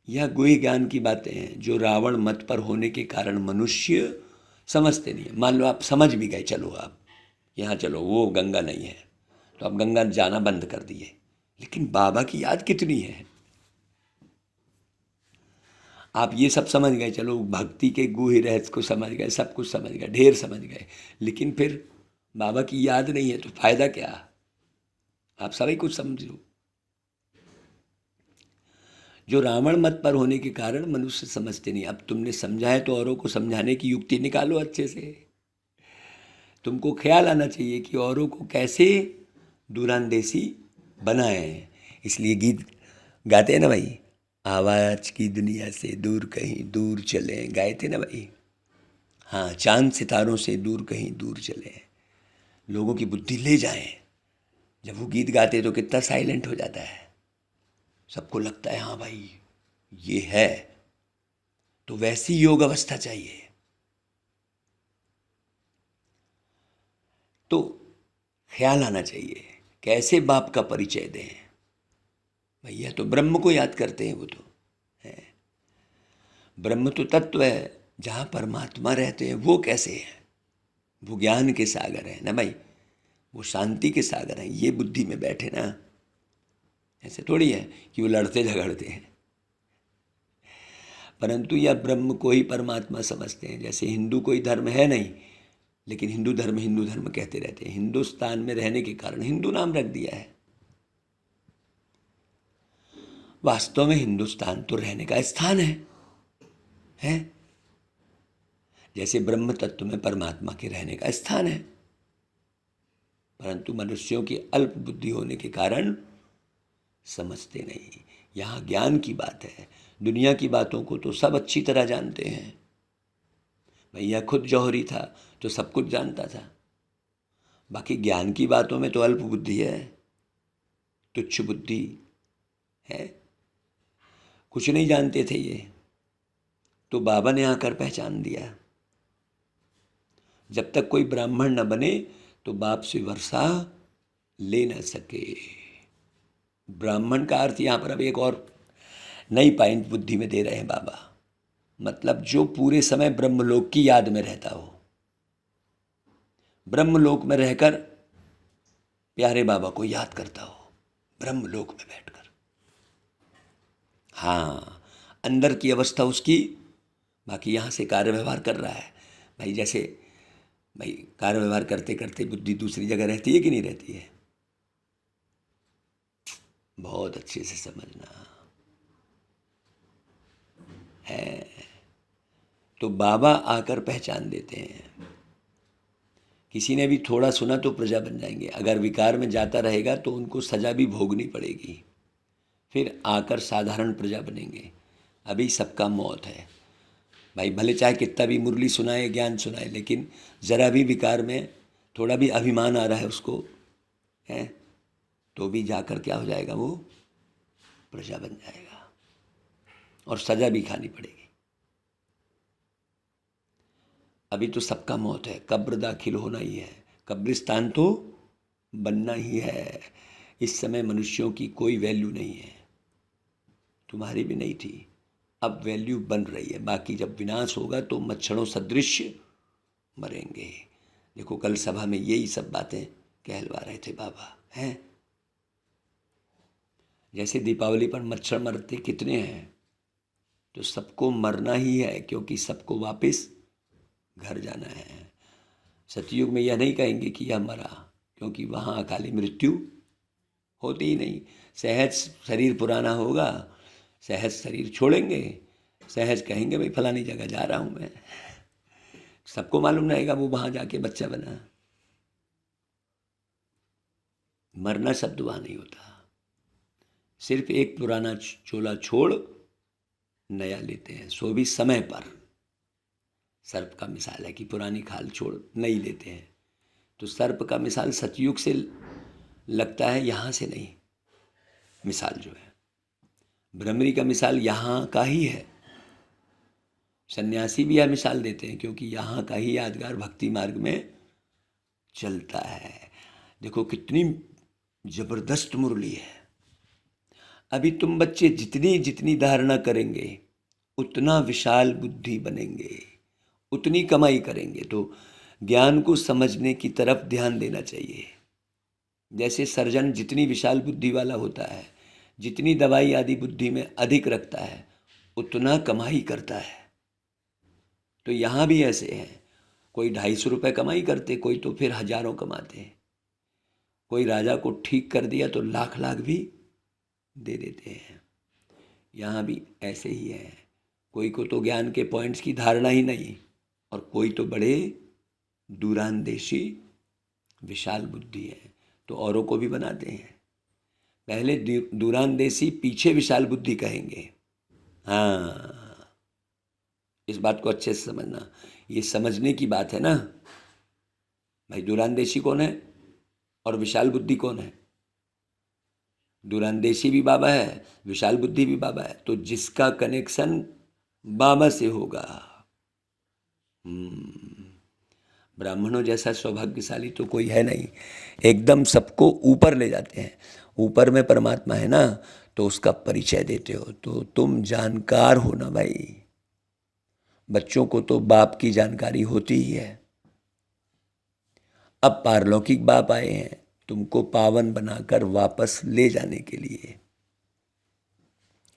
यह गुह्य ज्ञान की बातें हैं जो रावण मत पर होने के कारण मनुष्य समझते नहीं है। मान लो आप समझ भी गए, चलो आप यहाँ चलो वो गंगा नहीं है, तो आप गंगा जाना बंद कर दिए, लेकिन बाबा की याद कितनी है। आप ये सब समझ गए, चलो भक्ति के गुह्य रहस्य को समझ गए, सब कुछ समझ गए, ढेर समझ गए, लेकिन फिर बाबा की याद नहीं है तो फायदा क्या। आप सभी कुछ समझ लो। जो रावण मत पर होने के कारण मनुष्य समझते नहीं। अब तुमने समझा है तो औरों को समझाने की युक्ति निकालो अच्छे से। तुमको ख्याल आना चाहिए कि औरों को कैसे दूरांदेशी बनाए। इसलिए गीत गाते हैं ना भाई, आवाज़ की दुनिया से दूर कहीं दूर चले, गाए थे ना भाई। हाँ, चांद सितारों से दूर कहीं दूर चले, लोगों की बुद्धि ले जाएं। जब वो गीत गाते तो कितना साइलेंट हो जाता है, सबको लगता है हाँ भाई ये है। तो वैसी योग अवस्था चाहिए। तो ख्याल आना चाहिए कैसे बाप का परिचय दें। भैया तो ब्रह्म को याद करते हैं, वो तो है। ब्रह्म तो तत्व है, जहाँ परमात्मा रहते हैं वो कैसे है, वो ज्ञान के सागर है ना भाई, वो शांति के सागर हैं। ये बुद्धि में बैठे ना, ऐसे थोड़ी है कि वो लड़ते झगड़ते हैं। परंतु यह ब्रह्म को ही परमात्मा समझते हैं। जैसे हिंदू कोई धर्म है नहीं, लेकिन हिंदू धर्म कहते रहते हैं। हिंदुस्तान में रहने के कारण हिंदू नाम रख दिया है। वास्तव में हिंदुस्तान तो रहने का स्थान है? जैसे ब्रह्म तत्व में परमात्मा के रहने का स्थान है। परंतु मनुष्यों की अल्प बुद्धि होने के कारण समझते नहीं। यहाँ ज्ञान की बात है। दुनिया की बातों को तो सब अच्छी तरह जानते हैं। भैया खुद जौहरी था तो सब कुछ जानता था। बाकी ज्ञान की बातों में तो अल्प बुद्धि है, तुच्छ बुद्धि है, कुछ नहीं जानते थे ये। तो बाबा ने आकर पहचान दिया। जब तक कोई ब्राह्मण न बने तो बाप से वर्षा ले न सके। ब्राह्मण का अर्थ यहाँ पर अब एक और नई पॉइंट बुद्धि में दे रहे हैं बाबा। मतलब जो पूरे समय ब्रह्मलोक की याद में रहता हो, ब्रह्मलोक में रहकर प्यारे बाबा को याद करता हो, ब्रह्मलोक में बैठकर। हाँ, अंदर की अवस्था उसकी, बाकी यहाँ से कार्य व्यवहार कर रहा है। भाई जैसे भाई कार्य व्यवहार करते करते बुद्धि दूसरी जगह रहती है कि नहीं रहती है? बहुत अच्छे से समझना। तो बाबा आकर पहचान देते हैं। किसी ने भी थोड़ा सुना तो प्रजा बन जाएंगे, अगर विकार में जाता रहेगा तो उनको सजा भी भोगनी पड़ेगी, फिर आकर साधारण प्रजा बनेंगे। अभी सबका मौत है भाई, भले चाहे कितना भी मुरली सुनाए, ज्ञान सुनाए, लेकिन ज़रा भी विकार में थोड़ा भी अभिमान आ रहा है उसको, है तो भी जाकर क्या हो जाएगा, वो प्रजा बन जाएगा और सजा भी खानी पड़ेगी। अभी तो सबका मौत है, कब्र दाखिल होना ही है, कब्रिस्तान तो बनना ही है। इस समय मनुष्यों की कोई वैल्यू नहीं है, तुम्हारी भी नहीं थी, अब वैल्यू बन रही है। बाकी जब विनाश होगा तो मच्छरों सदृश मरेंगे। देखो कल सभा में यही सब बातें कहलवा रहे थे बाबा, हैं। जैसे दीपावली पर मच्छर मरते कितने हैं, तो सबको मरना ही है, क्योंकि सबको वापस घर जाना है। सतयुग में यह नहीं कहेंगे कि यह मरा, क्योंकि वहाँ अकाली मृत्यु होती ही नहीं। सहज शरीर पुराना होगा, सहज शरीर छोड़ेंगे, सहज कहेंगे भाई फलानी जगह जा रहा हूँ मैं, सबको मालूम रहेगा वो वहाँ जाके बच्चा बना। मरना शब्द वहाँ नहीं होता, सिर्फ एक पुराना चोला छोड़ नया लेते हैं, सो भी समय पर। सर्प का मिसाल है कि पुरानी खाल छोड़ नई लेते हैं, तो सर्प का मिसाल सतयुग से लगता है, यहाँ से नहीं। मिसाल जो है भ्रमरी का मिसाल यहाँ का ही है। सन्यासी भी यह मिसाल देते हैं, क्योंकि यहाँ का ही यादगार भक्ति मार्ग में चलता है। देखो कितनी जबरदस्त मुरली है। अभी तुम बच्चे जितनी जितनी धारणा करेंगे उतना विशाल बुद्धि बनेंगे, उतनी कमाई करेंगे। तो ज्ञान को समझने की तरफ ध्यान देना चाहिए। जैसे सर्जन जितनी विशाल बुद्धि वाला होता है, जितनी दवाई आदि बुद्धि में अधिक रखता है, उतना कमाई करता है। तो यहाँ भी ऐसे हैं, कोई 250 रुपये कमाई करते, कोई तो फिर हजारों कमाते। कोई राजा को ठीक कर दिया तो लाख लाख भी दे देते हैं। यहाँ भी ऐसे ही है, कोई को तो ज्ञान के पॉइंट्स की धारणा ही नहीं, और कोई तो बड़े दूरांदेशी विशाल बुद्धि है, तो औरों को भी बनाते हैं। पहले दूरांदेशी, पीछे विशाल बुद्धि कहेंगे। हाँ, इस बात को अच्छे से समझना, ये समझने की बात है ना भाई। दूरांदेशी कौन है और विशाल बुद्धि कौन है? दूरांदेशी भी बाबा है, विशाल बुद्धि भी बाबा है। तो जिसका कनेक्शन बाबा से होगा, ब्राह्मणों जैसा सौभाग्यशाली तो कोई है नहीं। एकदम सबको ऊपर ले जाते हैं। ऊपर में परमात्मा है ना, तो उसका परिचय देते हो। तो तुम जानकार हो ना भाई। बच्चों को तो बाप की जानकारी होती ही है। अब पारलौकिक बाप आए हैं तुमको पावन बनाकर वापस ले जाने के लिए,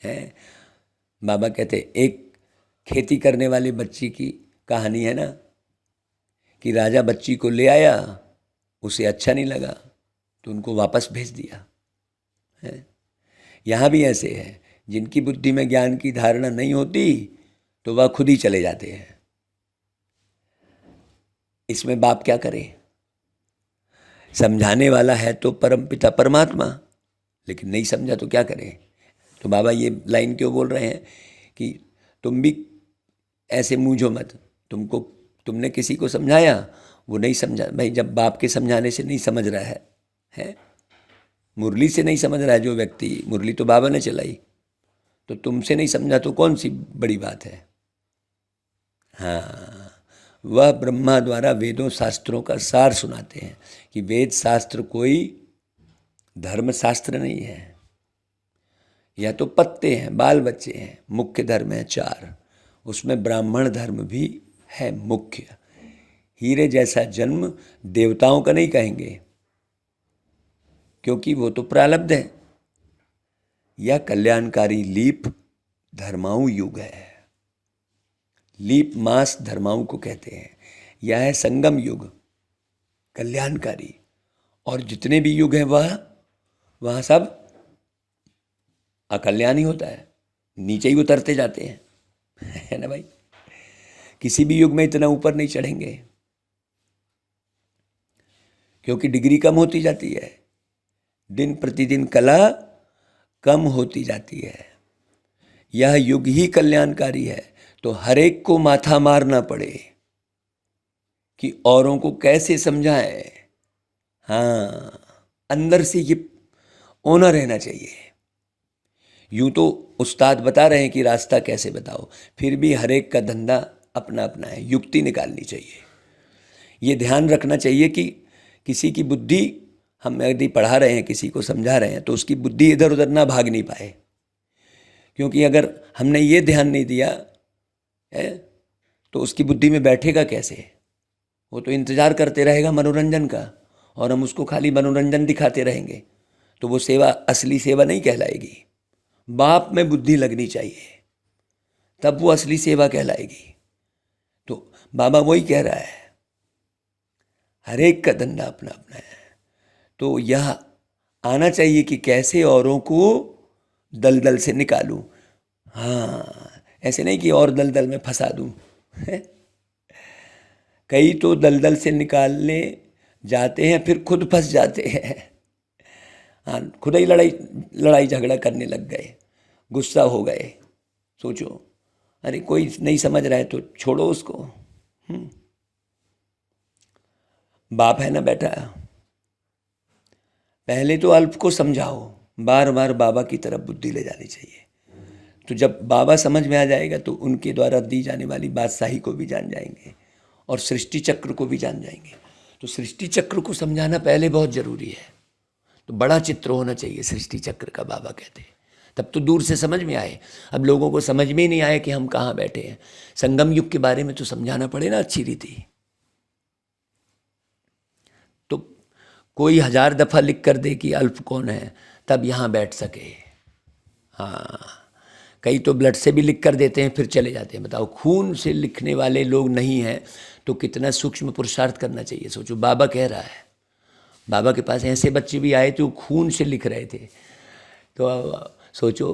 है। बाबा कहते एक खेती करने वाले बच्ची की कहानी है ना, कि राजा बच्ची को ले आया, उसे अच्छा नहीं लगा तो उनको वापस भेज दिया, है। यहाँ भी ऐसे है, जिनकी बुद्धि में ज्ञान की धारणा नहीं होती तो वह खुद ही चले जाते हैं। इसमें बाप क्या करे? समझाने वाला है तो परम पिता परमात्मा, लेकिन नहीं समझा तो क्या करें। तो बाबा ये लाइन क्यों बोल रहे हैं कि तुम भी ऐसे मूंझो मत। तुमने किसी को समझाया, वो नहीं समझा भाई। जब बाप के समझाने से नहीं समझ रहा है, मुरली से नहीं समझ रहा है जो व्यक्ति, मुरली तो बाबा ने चलाई, तो तुमसे नहीं समझा तो कौन सी बड़ी बात है। हाँ, वह ब्रह्मा द्वारा वेदों शास्त्रों का सार सुनाते हैं कि वेद शास्त्र कोई धर्म शास्त्र नहीं है, यह तो पत्ते हैं, बाल बच्चे हैं। मुख्य धर्म है 4, उसमें ब्राह्मण धर्म भी है मुख्य। हीरे जैसा जन्म देवताओं का नहीं कहेंगे, क्योंकि वो तो प्रारब्ध है। यह कल्याणकारी लीप धर्माऊ युग है। लीप मास धर्माऊ को कहते हैं। यह है संगम युग, कल्याणकारी। और जितने भी युग हैं वह सब अकल्याण ही होता है, नीचे ही उतरते जाते हैं, है ना भाई? किसी भी युग में इतना ऊपर नहीं चढ़ेंगे, क्योंकि डिग्री कम होती जाती है, दिन प्रतिदिन कला कम होती जाती है। यह युग ही कल्याणकारी है, तो हर एक को माथा मारना पड़े कि औरों को कैसे समझाएं। हाँ, अंदर से ये होना रहना चाहिए। यूं तो उस्ताद बता रहे हैं कि रास्ता कैसे बताओ, फिर भी हर एक का धंधा अपना अपना है, युक्ति निकालनी चाहिए। ये ध्यान रखना चाहिए कि किसी की बुद्धि, हम यदि पढ़ा रहे हैं, किसी को समझा रहे हैं, तो उसकी बुद्धि इधर उधर ना भाग नहीं पाए। क्योंकि अगर हमने ये ध्यान नहीं दिया है तो उसकी बुद्धि में बैठेगा कैसे? वो तो इंतजार करते रहेगा मनोरंजन का, और हम उसको खाली मनोरंजन दिखाते रहेंगे, तो वो सेवा असली सेवा नहीं कहलाएगी। बाप में बुद्धि लगनी चाहिए, तब वो असली सेवा कहलाएगी। तो बाबा वही कह रहा है, हर एक का धंधा अपना अपना है। तो यह आना चाहिए कि कैसे औरों को दलदल से निकालूं। हाँ, ऐसे नहीं कि और दलदल में फंसा दूं। कई तो दलदल से निकालने जाते हैं, फिर खुद फंस जाते हैं। हाँ, खुद ही लड़ाई झगड़ा करने लग गए, गुस्सा हो गए। सोचो, अरे कोई नहीं समझ रहा है तो छोड़ो उसको। बाप है ना बेटा, पहले तो अल्प को समझाओ, बार बार बाबा की तरफ बुद्धि ले जानी चाहिए। तो जब बाबा समझ में आ जाएगा तो उनके द्वारा दी जाने वाली बादशाही को भी जान जाएंगे और सृष्टि चक्र को भी जान जाएंगे। तो सृष्टि चक्र को समझाना पहले बहुत जरूरी है। तो बड़ा चित्र होना चाहिए सृष्टि चक्र का, बाबा कहते हैं, तब तो दूर से समझ में आए। अब लोगों को समझ में ही नहीं आया कि हम कहाँ बैठे हैं। संगम युग के बारे में तो समझाना पड़े ना अच्छी रीति। तो कोई 1000 दफा लिख कर दे कि अल्प कौन है, तब यहाँ बैठ सके। हाँ, कई तो ब्लड से भी लिख कर देते हैं फिर चले जाते हैं। बताओ, खून से लिखने वाले लोग नहीं हैं तो कितना सूक्ष्म पुरुषार्थ करना चाहिए। सोचो, बाबा कह रहा है, बाबा के पास ऐसे बच्चे भी आए थे वो खून से लिख रहे थे। तो सोचो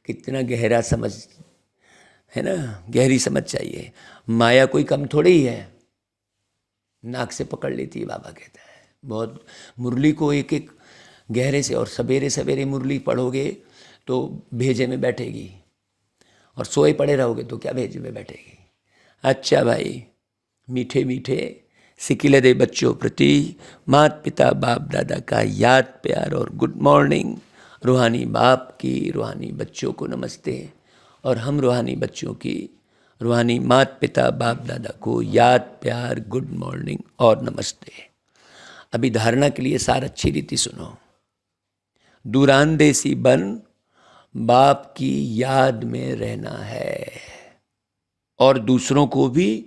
कितना गहरा समझ है ना, गहरी समझ चाहिए। माया कोई कम थोड़ी ही है, नाक से पकड़ लेती है। बाबा कहता है बहुत, मुरली को एक एक गहरे से, और सवेरे सवेरे मुरली पढ़ोगे तो भेजे में बैठेगी, और सोए पड़े रहोगे तो क्या भेजे में बैठेगी। अच्छा भाई, मीठे मीठे सिकिले दे बच्चों प्रति माता पिता बाप दादा का याद प्यार और गुड मॉर्निंग। रूहानी बाप की रूहानी बच्चों को नमस्ते, और हम रूहानी बच्चों की रूहानी माता पिता बाप दादा को याद प्यार गुड मॉर्निंग और नमस्ते। अभी धारणा के लिए सार अच्छी रीति सुनो। दूरांदेसी बन बाप की याद में रहना है, और दूसरों को भी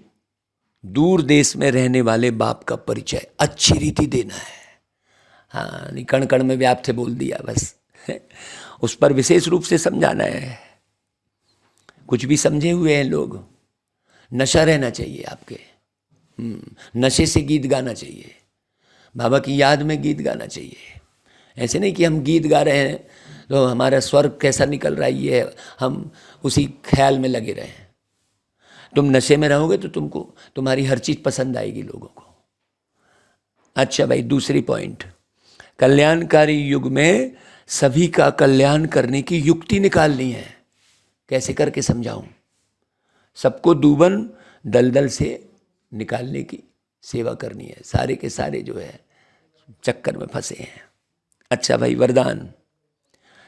दूर देश में रहने वाले बाप का परिचय अच्छी रीति देना है। हाँ, नहीं कण कण में व्याप्त से बोल दिया बस, उस पर विशेष रूप से समझाना है। कुछ भी समझे हुए हैं लोग। नशा रहना चाहिए आपके, नशे से गीत गाना चाहिए, बाबा की याद में गीत गाना चाहिए। ऐसे नहीं कि हम गीत गा रहे हैं तो हमारा स्वर कैसा निकल रहा है ये हम उसी ख्याल में लगे रहें। तुम नशे में रहोगे तो तुमको तुम्हारी हर चीज़ पसंद आएगी लोगों को। अच्छा भाई, दूसरी पॉइंट, कल्याणकारी युग में सभी का कल्याण करने की युक्ति निकालनी है। कैसे करके समझाऊं? सबको दूबन दलदल से निकालने की सेवा करनी है। सारे के सारे जो है चक्कर में फंसे हैं। अच्छा भाई, वरदान,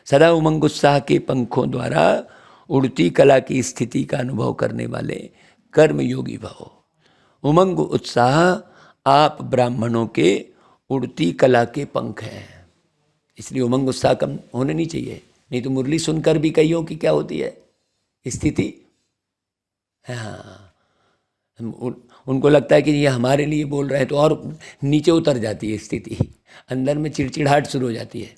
सदा उमंग उत्साह के पंखों द्वारा उड़ती कला की स्थिति का अनुभव करने वाले कर्म योगी भव। उमंग उत्साह आप ब्राह्मणों के उड़ती कला के पंख हैं, इसलिए उमंग उत्साह कम होने नहीं चाहिए। नहीं तो मुरली सुनकर भी कईयों की क्या होती है स्थिति, हाँ, उनको लगता है कि ये हमारे लिए बोल रहे हैं, तो और नीचे उतर जाती है स्थिति, अंदर में चिड़चिड़ाहट शुरू हो जाती है।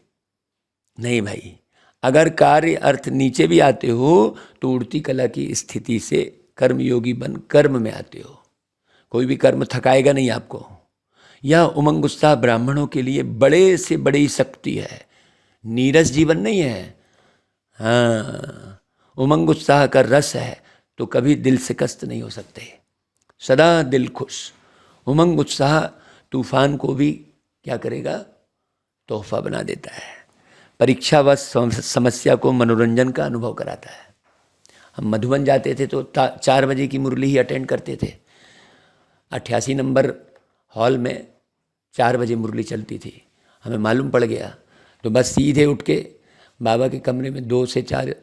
नहीं भाई, अगर कार्य अर्थ नीचे भी आते हो तो उड़ती कला की स्थिति से कर्मयोगी बन कर्म में आते हो। कोई भी कर्म थकाएगा नहीं आपको। यह उमंग उत्साह ब्राह्मणों के लिए बड़े से बड़ी शक्ति है, नीरस जीवन नहीं है। हाँ, उमंग उत्साह का रस है, तो कभी दिल शिकस्त नहीं हो सकते। सदा दिल खुश, उमंग उत्साह तूफान को भी क्या करेगा, तोहफा बना देता है। परीक्षा व समस्या को मनोरंजन का अनुभव कराता है। हम मधुबन जाते थे तो 4 बजे की मुरली ही अटेंड करते थे। 88 नंबर हॉल में 4 बजे मुरली चलती थी। हमें मालूम पड़ गया तो बस सीधे उठ के बाबा के कमरे में 2 से 4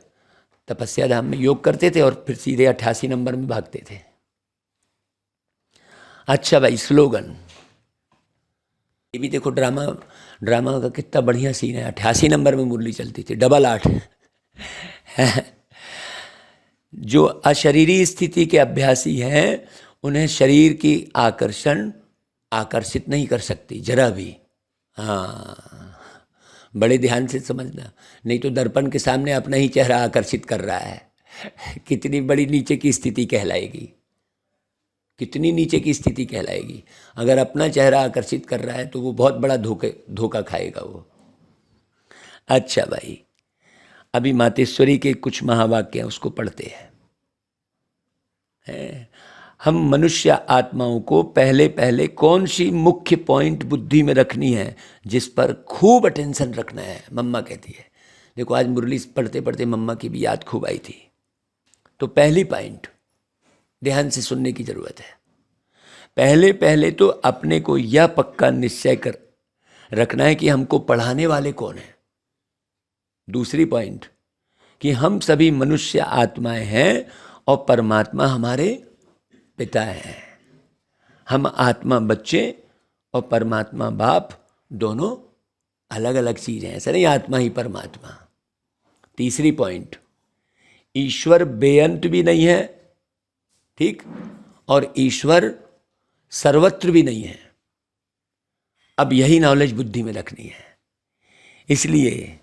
तपस्या धाम में योग करते थे और फिर सीधे 88 नंबर में भागते थे। अच्छा भाई, स्लोगन ये भी देखो, ड्रामा का कितना बढ़िया सीन है। 88 नंबर में मुरली चलती थी, डबल 8 जो अशरीरी स्थिति के अभ्यासी हैं उन्हें शरीर की आकर्षित नहीं कर सकती जरा भी। हाँ, बड़े ध्यान से समझना, नहीं तो दर्पण के सामने अपना ही चेहरा आकर्षित कर रहा है। कितनी बड़ी नीचे की स्थिति कहलाएगी, कितनी नीचे की स्थिति कहलाएगी। अगर अपना चेहरा आकर्षित कर रहा है तो वो बहुत बड़ा धोखा खाएगा वो। अच्छा भाई, अभी मातेश्वरी के कुछ महावाक्य हैं, उसको पढ़ते हैं। हम मनुष्य आत्माओं को पहले पहले कौन सी मुख्य पॉइंट बुद्धि में रखनी है जिस पर खूब अटेंशन रखना है। मम्मा कहती है, देखो आज मुरली पढ़ते पढ़ते मम्मा की भी याद खूब आई थी। तो पहली पॉइंट ध्यान से सुनने की जरूरत है। पहले पहले तो अपने को यह पक्का निश्चय कर रखना है कि हमको पढ़ाने वाले कौन है। दूसरी पॉइंट कि हम सभी मनुष्य आत्माएं हैं और परमात्मा हमारे पिता हैं। हम आत्मा बच्चे और परमात्मा बाप, दोनों अलग अलग चीज़ें हैं, ऐसा नहीं आत्मा ही परमात्मा। तीसरी पॉइंट, ईश्वर बेअंत भी नहीं है, ठीक, और ईश्वर सर्वत्र भी नहीं है। अब यही नॉलेज बुद्धि में रखनी है। इसलिए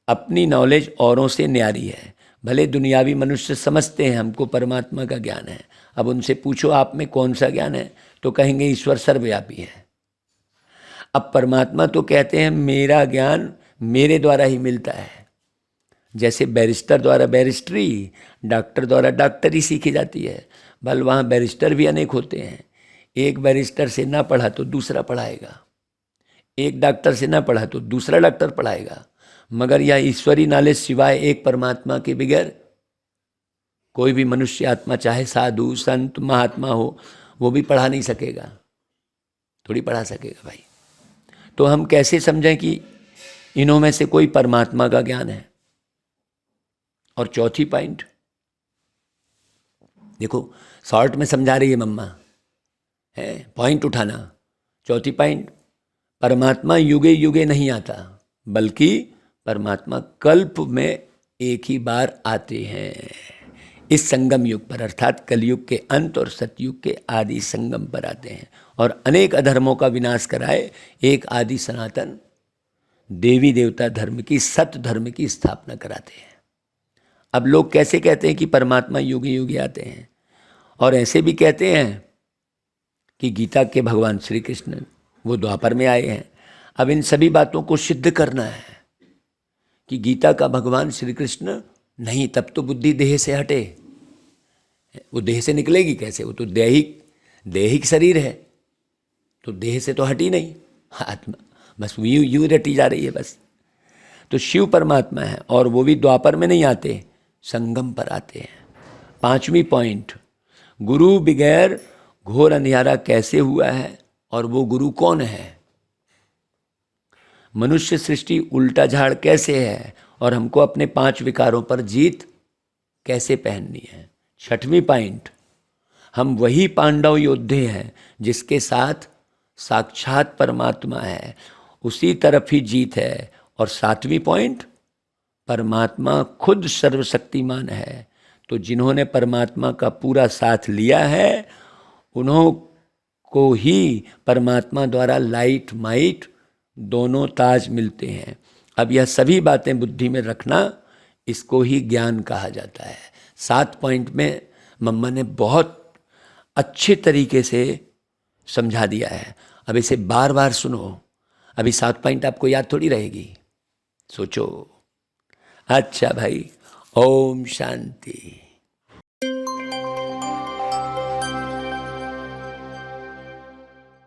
अपनी नॉलेज औरों से न्यारी है। भले दुनियावी मनुष्य समझते हैं हमको परमात्मा का ज्ञान है, अब उनसे पूछो आप में कौन सा ज्ञान है तो कहेंगे ईश्वर सर्वव्यापी है। अब परमात्मा तो कहते हैं मेरा ज्ञान मेरे द्वारा ही मिलता है। जैसे बैरिस्टर द्वारा बैरिस्ट्री, डॉक्टर द्वारा डॉक्टरी सीखी जाती है। भले वहाँ बैरिस्टर भी अनेक होते हैं। एक बैरिस्टर से ना पढ़ा तो दूसरा पढ़ाएगा, एक डॉक्टर से ना पढ़ा तो दूसरा डॉक्टर पढ़ाएगा, मगर यह ईश्वरी नॉलेज सिवाय एक परमात्मा के बगैर कोई भी मनुष्य आत्मा, चाहे साधु संत महात्मा हो, वो भी पढ़ा नहीं सकेगा, थोड़ी पढ़ा सकेगा भाई। तो हम कैसे समझें कि इन्हों में से कोई परमात्मा का ज्ञान है। और चौथी पॉइंट देखो, शॉर्ट में समझा रही है मम्मा, है पॉइंट उठाना। चौथी पॉइंट, परमात्मा युगे युगे नहीं आता, बल्कि परमात्मा कल्प में एक ही बार आते हैं। इस संगम युग पर, अर्थात कलयुग के अंत और सतयुग के आदि संगम पर आते हैं और अनेक अधर्मों का विनाश कराए एक आदि सनातन देवी देवता धर्म की, सत धर्म की स्थापना कराते हैं। अब लोग कैसे कहते हैं कि परमात्मा युगे युगे आते हैं, और ऐसे भी कहते हैं कि गीता के भगवान श्री कृष्ण वो द्वापर में आए हैं। अब इन सभी बातों को सिद्ध करना है कि गीता का भगवान श्री कृष्ण नहीं, तब तो बुद्धि देह से हटे। वो देह से निकलेगी कैसे, वो तो दैहिक शरीर है, तो देह से तो हटी नहीं आत्मा, बस यूं रटी जा रही है बस। तो शिव परमात्मा है और वो भी द्वापर में नहीं आते, संगम पर आते हैं। पांचवी पॉइंट, गुरु बगैर घोर अंधियारा कैसे हुआ है और वो गुरु कौन है। मनुष्य सृष्टि उल्टा झाड़ कैसे है और हमको अपने 5 विकारों पर जीत कैसे पहननी है। छठवीं पॉइंट, हम वही पांडव योद्धे हैं जिसके साथ साक्षात परमात्मा है, उसी तरफ ही जीत है। और 7वीं पॉइंट, परमात्मा खुद सर्वशक्तिमान है, तो जिन्होंने परमात्मा का पूरा साथ लिया है उन्हों को ही परमात्मा द्वारा लाइट माइट दोनों ताज मिलते हैं। अब यह सभी बातें बुद्धि में रखना, इसको ही ज्ञान कहा जाता है। 7 पॉइंट में मम्मा ने बहुत अच्छे तरीके से समझा दिया है। अब इसे बार बार सुनो, अभी 7 पॉइंट आपको याद थोड़ी रहेगी, सोचो। अच्छा भाई, ओम शांति।